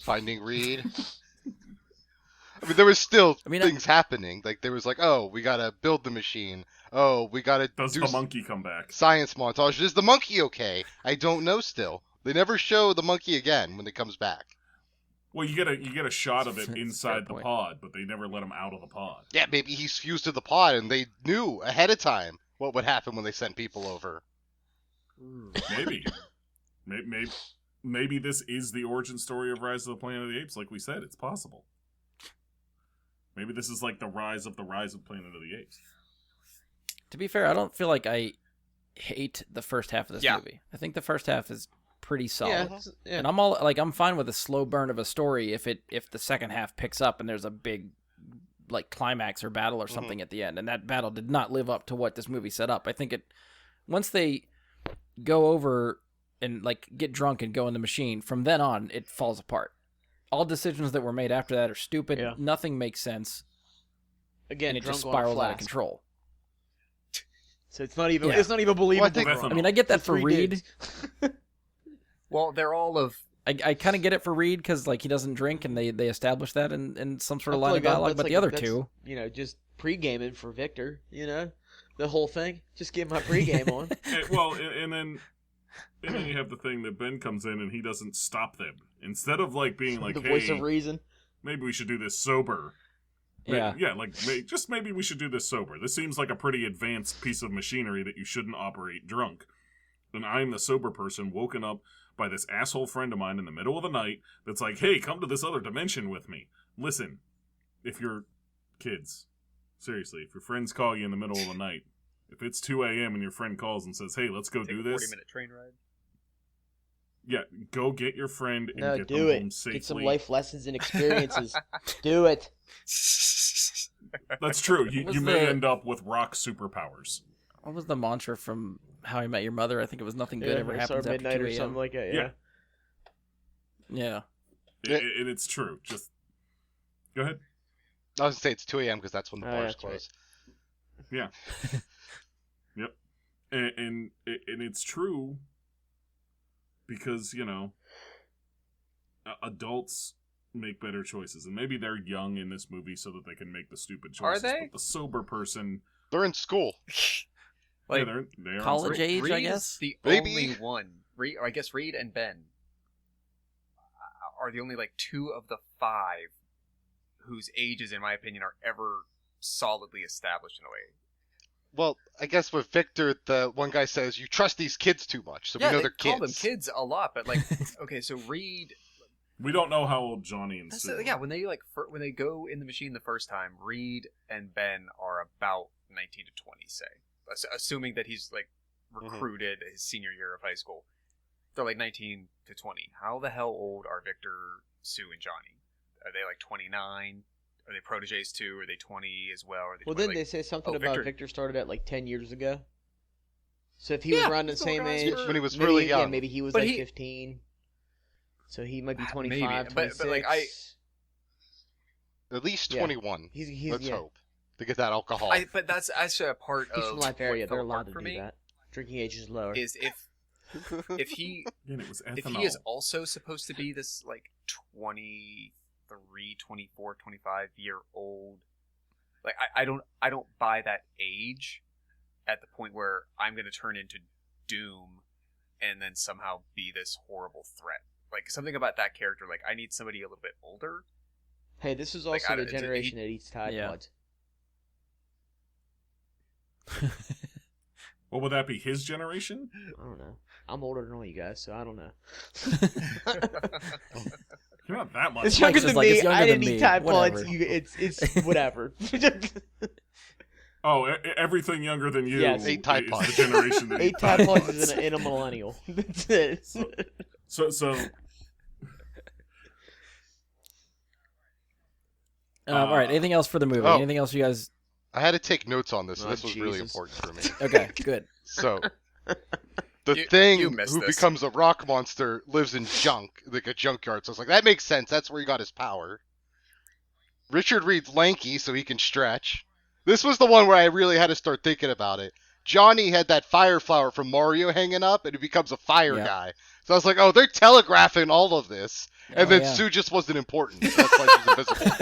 finding Reed. I mean, there was still things happening. Like, there was like, oh, we gotta build the machine. Oh, we gotta Does the monkey come back? Science montage. Is the monkey okay? I don't know still. They never show the monkey again when it comes back. Well, you get a shot of it inside the pod, but they never let him out of the pod. Yeah, maybe he's fused to the pod, and they knew ahead of time what would happen when they sent people over. Maybe. Maybe this is the origin story of Rise of the Planet of the Apes, like we said. It's possible. Maybe this is like the rise of Planet of the Apes. To be fair, I don't feel like I hate the first half of this movie. I think the first half is pretty solid. Yeah. And I'm fine with a slow burn of a story if the second half picks up and there's a big like climax or battle or something at the end. And that battle did not live up to what this movie set up. I think once they go over and like get drunk and go in the machine, from then on it falls apart. All decisions that were made after that are stupid. Yeah. Nothing makes sense. Again, and it just spirals out of control. So it's not even believable. I get that for Reed. Well, they're all of... I kind of get it for Reed because like he doesn't drink and they establish that in some sort of line of dialogue, but the other two... just pre-gaming for Victor, the whole thing. Just get my pre-game on. And then you have the thing that Ben comes in and he doesn't stop them. Instead of like being like, the voice of reason. Maybe we should do this sober. Yeah. Maybe we should do this sober. This seems like a pretty advanced piece of machinery that you shouldn't operate drunk. And I'm the sober person woken up by this asshole friend of mine in the middle of the night that's like, hey, come to this other dimension with me. Listen, if you're kids, seriously, if your friends call you in the middle of the night, if it's 2 a.m. and your friend calls and says, hey, let's go do this. 40-minute train ride. Yeah, go get your friend and get them home safely. Get some life lessons and experiences. Do it. That's true. You may end up with rock superpowers. What was the mantra from How I Met Your Mother? I think it was nothing good ever happens after 2 a.m. or something like that. Yeah. And it's true. Just go ahead. I was going to say it's 2 a.m. because that's when the bars close. Right. Yeah. Yep. And it's true because, adults make better choices. And maybe they're young in this movie so that they can make the stupid choices. Are they? But the sober person... They're in school. Like, they are college age, Reed I guess? The only one. I guess Reed and Ben are the only, 2 of the 5 whose ages, in my opinion, are ever solidly established in a way. Well, I guess with Victor, the one guy says, you trust these kids too much, so we know they're kids. Yeah, they call them kids a lot, but, okay, so Reed... We don't know how old Johnny and Sue are. Yeah, when they go in the machine the first time, Reed and Ben are about 19 to 20, say. Assuming that he's, recruited his senior year of high school. They're, 19 to 20. How the hell old are Victor, Sue, and Johnny? Are they, 29? Are they proteges too? Are they 20 as well? Are they 20, didn't they say something about Victor started at, 10 years ago? So if he was around the same age... When he was really young. Yeah, maybe he was, 15. So he might be 25, 26. But at least 21. Let's hope. To get that alcohol. But that's actually a part He's of from Life area. They're allowed to for do me that. Drinking age is lower. Is if he is also supposed to be this 23, 24, 25 year old, I don't buy that age at the point where I'm going to turn into Doom and then somehow be this horrible threat. Something about that character, I need somebody a little bit older. Hey, this is also the generation that eats Tide Pods. What would that be? His generation? I don't know. I'm older than all you guys, so I don't know. You're not that much. It's younger than me. I didn't eat Tide Pods. It's whatever. Oh, everything younger than you. Yes. 8 Tide Pods. The generation that 8 Tide Pods is in a millennial. That's it. So. All right. Anything else for the movie? Anything else you guys? I had to take notes on this, and this was really important for me. Okay, good. So, the thing who becomes a rock monster lives in junk, like a junkyard. So I was like, that makes sense. That's where he got his power. Richard Reed's lanky, so he can stretch. This was the one where I really had to start thinking about it. Johnny had that fire flower from Mario hanging up, and he becomes a fire Yeah. guy. So I was like, oh, they're telegraphing all of this. And Oh, then yeah. Sue just wasn't important. So that's why she's invisible.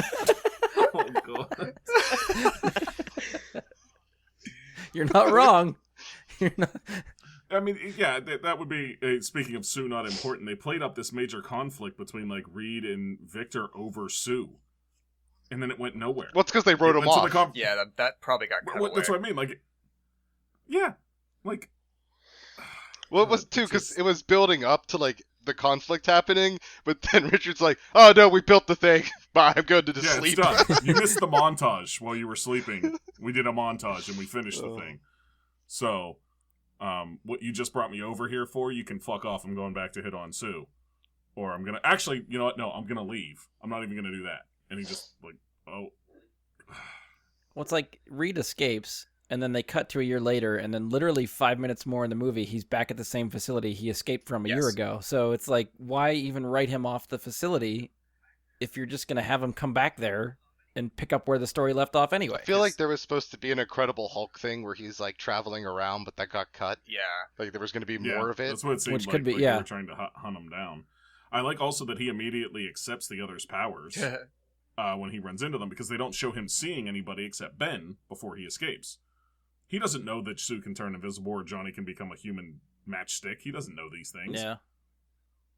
Oh god. You're not wrong. You're not. I mean, yeah, that would be. Speaking of Sue not important, they played up this major conflict between like Reed and Victor over Sue, and then it went nowhere. Well, it's because they wrote him off. Yeah, that probably got cut away. That's what I mean. Like, yeah, like. Well, it was too because it was building up to like the conflict happening, but then Richard's like, "Oh no, we built the thing. Bye, I'm going to just Yeah, sleep." it's done. You missed the montage while you were sleeping. We did a montage and we finished the thing. So, what you just brought me over here for, you can fuck off. I'm going back to hit on Sue, or I'm gonna actually, you know what? No, I'm gonna leave. I'm not even gonna do that. And he just like, oh. Well, it's like Reed escapes, and then they cut to a year later, and then literally 5 minutes more in the movie, he's back at the same facility he escaped from a year ago. So it's like, why even write him off the facility if you're just going to have him come back there and pick up where the story left off anyway? I feel like there was supposed to be an Incredible Hulk thing where he's like traveling around, but that got cut. Yeah. Like there was going to be more of it. That's what it seemed Which like. could be, like yeah. They were trying to hunt him down. I like also that he immediately accepts the other's powers when he runs into them, because they don't show him seeing anybody except Ben before he escapes. He doesn't know that Sue can turn invisible or Johnny can become a human matchstick. He doesn't know these things. Yeah.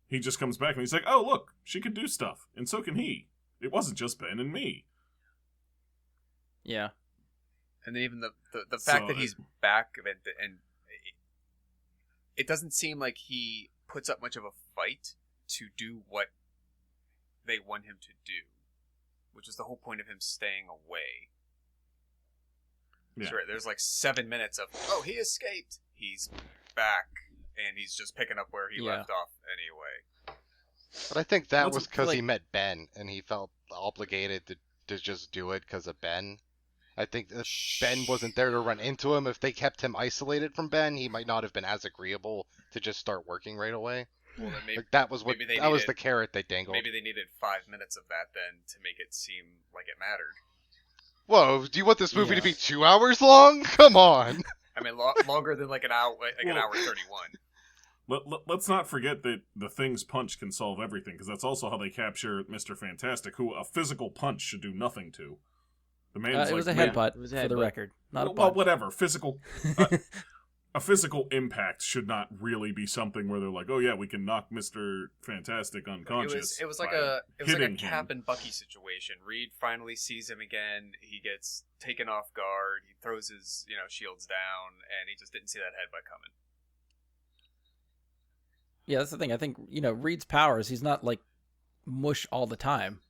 He just comes back and he's like, oh, look, she can do stuff. And so can he. It wasn't just Ben and me. Yeah. And then even the fact that he's back, and it doesn't seem like he puts up much of a fight to do what they want him to do, which is the whole point of him staying away. Yeah. Sure, there's like 7 minutes of, oh, he escaped. He's back, and he's just picking up where he left off anyway. But I think that was because he met Ben, and he felt obligated to just do it because of Ben. I think if Ben wasn't there to run into him, if they kept him isolated from Ben, he might not have been as agreeable to just start working right away. Well, then maybe, like that was was the carrot they dangled. Maybe they needed 5 minutes of that then to make it seem like it mattered. Whoa, do you want this movie to be 2 hours long? Come on. I mean, longer than like an hour, an hour 31. Let's not forget that the Thing's punch can solve everything, because that's also how they capture Mr. Fantastic, who a physical punch should do nothing to. The man's it was a headbutt, for the record. Not a punch. Well, whatever. Physical... a physical impact should not really be something where they're like, oh yeah, we can knock Mr. Fantastic unconscious. It was like a Cap and Bucky situation. Reed finally sees him again. He gets taken off guard. He throws his shields down, and he just didn't see that headbutt coming. Yeah, that's the thing. I think Reed's powers. He's not like mush all the time.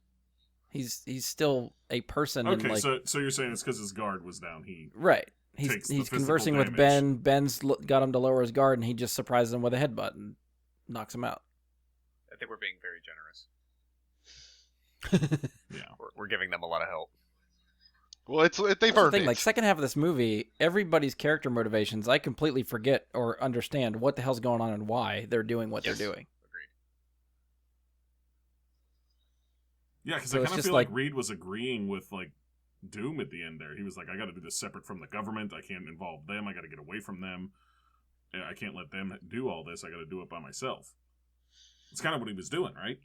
He's still a person. Okay, and, like, so you're saying it's because his guard was down. Right. He's conversing with Ben. Ben's got him to lower his guard, and he just surprises him with a headbutt and knocks him out. I think we're being very generous. Yeah, we're giving them a lot of help. Well, they've earned it. Like, second half of this movie, everybody's character motivations, I completely forget or understand what the hell's going on and why they're doing what they're doing. Agreed. Yeah, because I kind of feel like Reed was agreeing with like Doom at the end there. He was like, I got to do this separate from the government. I can't involve them. I got to get away from them. I can't let them do all this. I got to do it by myself. It's kind of what he was doing, right?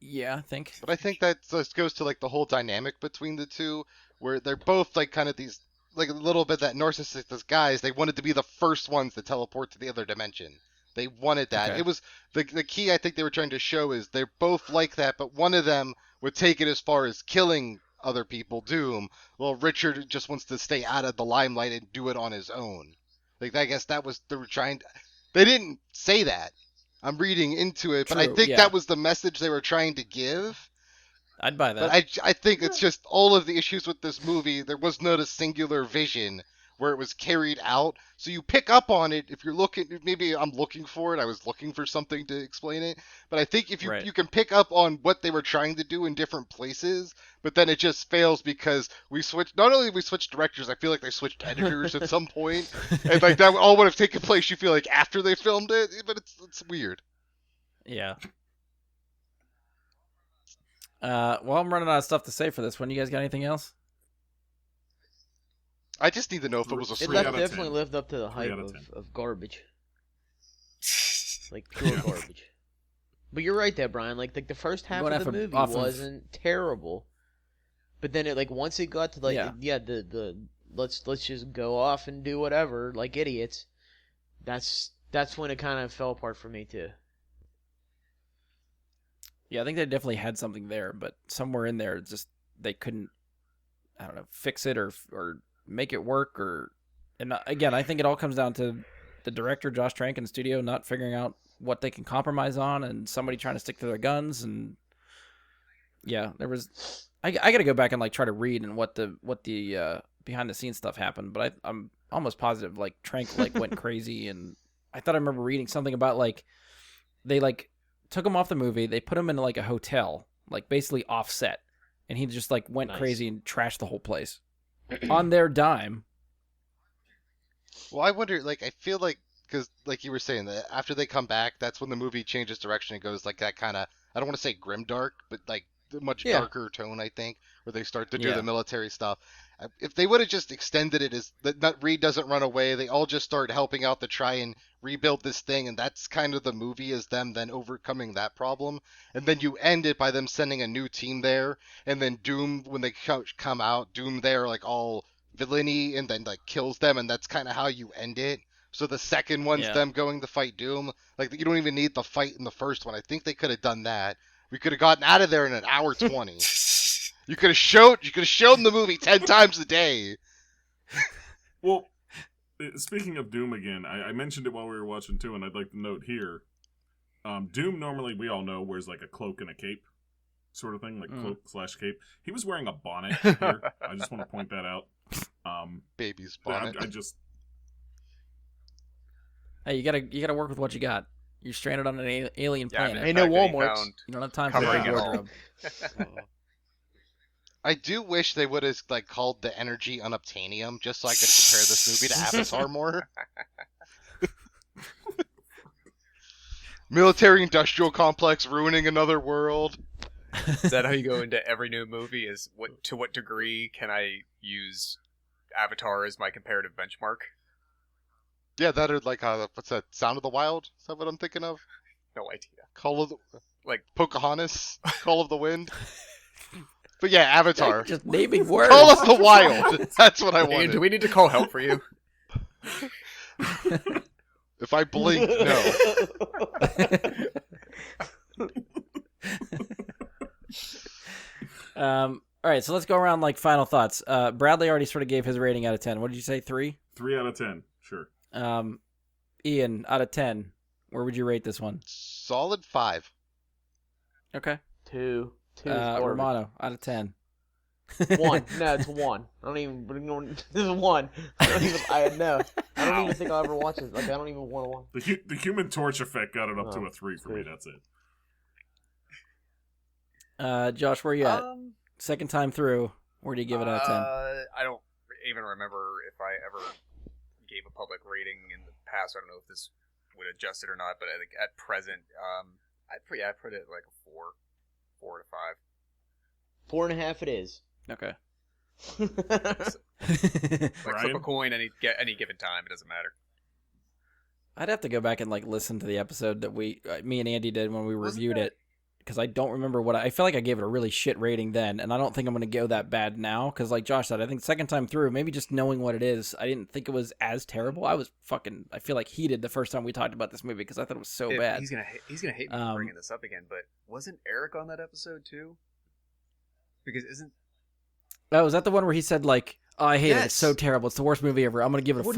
Yeah, I think. But I think that just goes to like the whole dynamic between the two, where they're both like kind of these, like a little bit that narcissistic guys. They wanted to be the first ones to teleport to the other dimension. They wanted that. Okay. It was the key I think they were trying to show is they're both like that, but one of them would take it as far as killing other people, Doom. Well, Richard just wants to stay out of the limelight and do it on his own. Like, I guess that was, they were trying to, they didn't say that. I'm reading into it, but I think that was the message they were trying to give. I'd buy that. But I think it's just all of the issues with this movie, there was not a singular vision where it was carried out. So you pick up on it if you're looking, maybe I'm looking for it. I was looking for something to explain it. But I think if you can pick up on what they were trying to do in different places, but then it just fails because not only we switched directors, I feel like they switched editors at some point. And like that all would have taken place, you feel like after they filmed it, but it's weird. Yeah. Well, I'm running out of stuff to say for this one. You guys got anything else? I just need to know if it was a It Three out of definitely 10. lived up to the 3 hype out of 10. of garbage. Like pure garbage. But you're right there, Brian. Like the first half Going of the off of- movie off of- wasn't terrible. But then it once it got to Yeah. the let's just go off and do whatever like idiots. That's when it kind of fell apart for me too. Yeah, I think they definitely had something there, but somewhere in there, just they couldn't, I don't know, fix it or make it work. And again, I think it all comes down to the director, Josh Trank, and the studio not figuring out what they can compromise on, and somebody trying to stick to their guns. And yeah, there was. I got to go back and try to read and what the behind the scenes stuff happened, but I'm almost positive Trank went crazy, and I thought I remember reading something about they took him off the movie, they put him in a hotel, basically offset, and he just went Nice. crazy and trashed the whole place on their dime. Well, I wonder, I feel like, because, you were saying, that after they come back, that's when the movie changes direction and goes, that kind of, I don't want to say grimdark, but, the much Yeah. darker tone, I think, where they start to do Yeah. the military stuff. If they would have just extended it as, that Reed doesn't run away, they all just start helping out to try and rebuild this thing, and that's kind of the movie, is them then overcoming that problem, and then you end it by them sending a new team there, and then Doom, when they come out, Doom there, all villainy, and then, kills them, and that's kind of how you end it. So the second one's Yeah. them going to fight Doom. You don't even need the fight in the first one. I think they could have done that. We could have gotten out of there in an hour 20. You could have shown the movie 10 times a day. Well, speaking of Doom again, I mentioned it while we were watching too, and I'd like to note here, Doom normally, we all know, wears a cloak and a cape sort of thing, cloak/cape. He was wearing a bonnet here. I just want to point that out. Baby's bonnet. I just... Hey, you gotta work with what you got. You're stranded on an alien Yeah, I planet. mean, Ain't the no fact that he Walmarts. found You don't have time for covering that it all. wardrobe. I do wish they would have called the energy unobtainium, just so I could compare this movie to Avatar more. Military-industrial complex ruining another world. Is that how you go into every new movie? Is to what degree can I use Avatar as my comparative benchmark? Yeah, that or what's that? Sound of the Wild? Is that what I'm thinking of? No idea. Call of the Like Pocahontas, Call of the Wind. But yeah, Avatar. Just naming words. Call of the Wild. That's what I Ian, wanted. do we need to call help for you? If I blink, no. All right, so let's go around final thoughts. Bradley already sort of gave his rating out of 10. What did you say? 3? 3 out of 10, sure. Ian, out of 10, where would you rate this one? Solid 5. Okay. 2 is garbage. Romano, out of 10. 1. No, it's 1. I don't even. This is 1. I don't even think I'll ever watch it. I don't even want to watch. The Human Torch effect got it up to Oh, a 3 for me. good. That's it. Josh, where you at? Second time through, where do you give it out of 10? I don't even remember if I ever gave a public rating in the past. I don't know if this would adjust it or not, but I think at present, I'd put it at a 4 to 5. 4.5 it is. Okay. Flip Brian? a coin any given time. It doesn't matter. I'd have to go back and listen to the episode that me and Andy did when we reviewed it, because I don't remember I feel like I gave it a really shit rating then, and I don't think I'm going to go that bad now, because like Josh said, I think second time through, maybe just knowing what it is, I didn't think it was as terrible. I feel like heated the first time we talked about this movie, because I thought it was so bad. He's gonna hate me for bringing this up again, but wasn't Eric on that episode too? Because isn't... Oh, is that the one where he said oh, I hate it, Yes. it's so terrible, it's the worst movie ever, I'm going to give it a 4.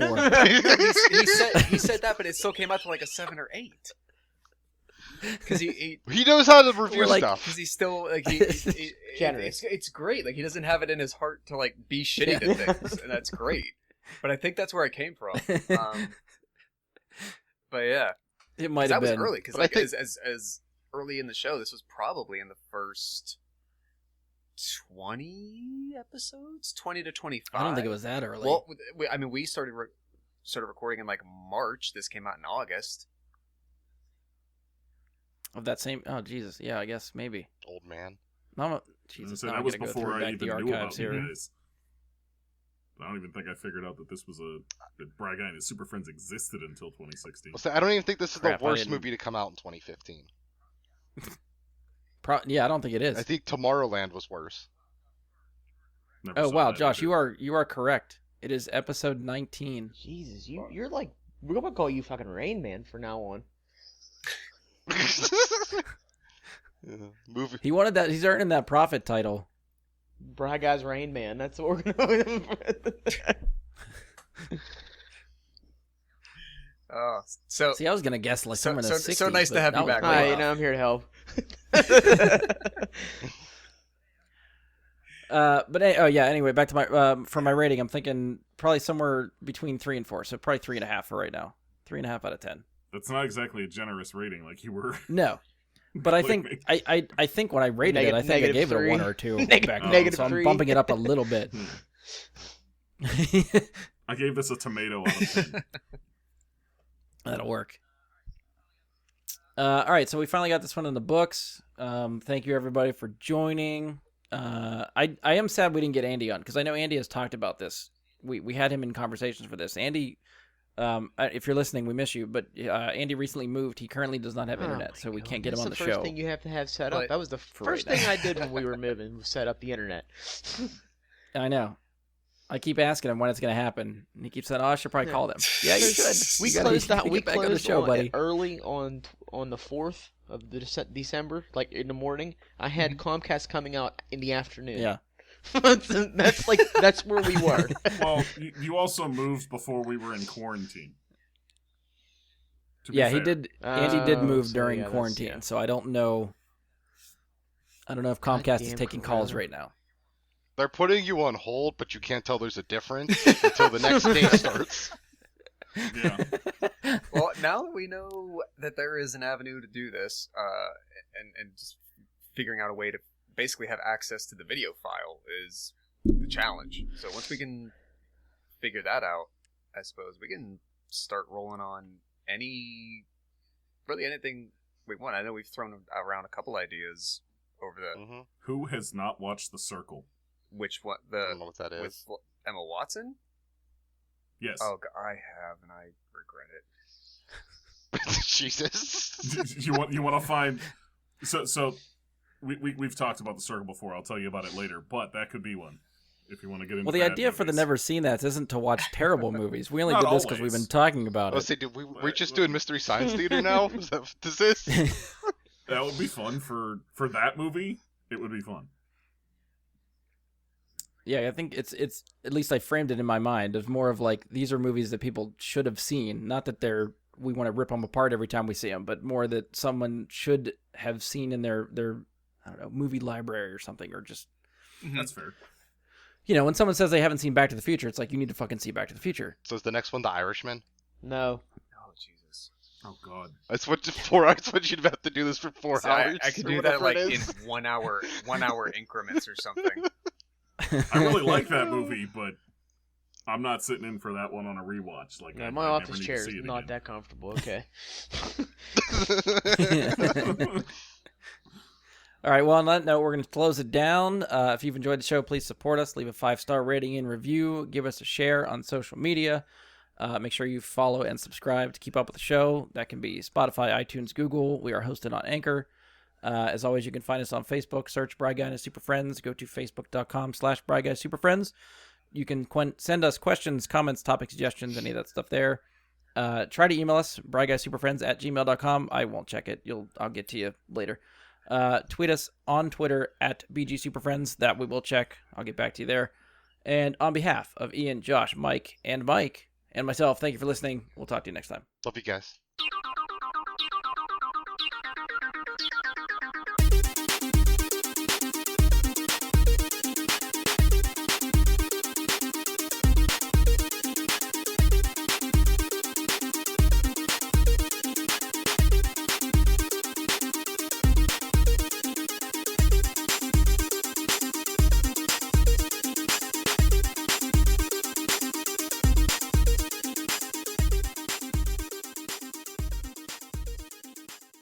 he said that, but it still came out to a 7 or 8. Because he knows how to review We're stuff. because he's still Generous. It's great. He doesn't have it in his heart to be shitty to things, and that's great. But I think that's where I came from. But yeah, It might that have was been. early because But I think- as early in the show, this was probably in the first 20 episodes, 20 to 25. I don't think it was that early. Well, we started recording in March. This came out in August. Of that same... Oh, Jesus. Yeah, I guess. Maybe. Old man. No, Jesus. So now that I was gotta go before through I back the even knew about archives you here. guys. I don't even think I figured out that that Bry Guy and his Super Friends existed until 2016. Well, so I don't even think this is Crap, the worst movie to come out in 2015. Yeah, I don't think it is. I think Tomorrowland was worse. Never Oh saw wow, that Josh, either. you are correct. It is episode 19. Jesus, you're like, we're gonna call you fucking Rain Man from now on. Yeah, movie. He wanted that. He's earning that prophet title. Bry Guy's Rain Man. That's what we're gonna. Oh, so See, I was gonna guess like somewhere in the 60s. so nice to but have that you was back. way Hi, off. I'm here to help. Anyway, back to my for my rating. I'm thinking probably somewhere between 3 and 4. So probably 3.5 for right now. 3.5 out of 10. That's not exactly a generous rating, like you were. No, but I think I think when I rated it, I think I gave it a 1 or 2 back then. negative So I'm 3. bumping it up a little bit. I gave this a tomato out of 10. That'll work. All right, so we finally got this one in the books. Thank you everybody for joining. I am sad we didn't get Andy on because I know Andy has talked about this. We had him in conversations for this. Andy, if you're listening, we miss you. But Andy recently moved. He currently does not have internet, so we can't get him on the That's the first show. thing you have to have set up. But That was the first right thing now. I did when we were moving, was set up the internet. I know. I keep asking him when it's going to happen, and he keeps saying, "Oh, I should probably call them." Yeah, you should. We You gotta- closed you out. gotta We get back on the closed show, on buddy. early on the 4th of the December, like in the morning. I had Comcast coming out in the afternoon. Yeah. that's where we were. Well, you also moved before we were in quarantine. To be Yeah, he fair. did. Andy did Oh, move so during yeah, that's- quarantine, yeah. so I don't know. I don't know if Comcast is Goddamn taking calls Corona. right now. They're putting you on hold, but you can't tell there's a difference until the next day starts. Yeah. well, now that we know that there is an avenue to do this, and just figuring out a way to basically have access to the video file is the challenge. So once we can figure that out, I suppose we can start rolling on anything we want. I know we've thrown around a couple ideas over the Mm-hmm. Who has not watched The Circle? which one I don't the know what that with is. Emma Watson. Yes. Oh, I have, and I regret it. Jesus. you want to find so we've talked about The Circle before. I'll tell you about it later, but that could be one if you want to get into. Well, the bad idea for the movies. never seen that isn't to watch terrible movies. We only Not did this because we've always. been talking about Let's it. say, dude, we're just doing Mystery Science Theater now? Is this? That would be fun for that movie. It would be fun. Yeah, I think it's at least I framed it in my mind as more of like these are movies that people should have seen. Not that we want to rip them apart every time we see them, but more that someone should have seen in their I don't know, movie library or something, or just That's fair. when someone says they haven't seen Back to the Future, it's like you need to fucking see Back to the Future. So is the next one The Irishman? No. Oh Jesus! Oh God. That's what you'd have to do this for 4 So hours. I could or do that whatever like it in is. 1 hour increments or something. I really like that movie, but I'm not sitting in for that one on a rewatch. Like, Yeah, I my never office need to chair is see it not again. that comfortable. Okay. All right, well, on that note, we're going to close it down. If you've enjoyed the show, please support us. Leave a 5-star rating and review. Give us a share on social media. Make sure you follow and subscribe to keep up with the show. That can be Spotify, iTunes, Google. We are hosted on Anchor. As always, you can find us on Facebook. Search Bry Guy and his Super Friends. Go to facebook.com/Bry Guy Super Friends. You can send us questions, comments, topic suggestions, any of that stuff there. Try to email us, bryguysuperfriends@gmail.com. I won't check it. I'll get to you later. Tweet us on Twitter @BGSuperFriends. That we will check. I'll get back to you there. And on behalf of Ian, Josh, Mike, and myself, thank you for listening. We'll talk to you next time. Love you guys.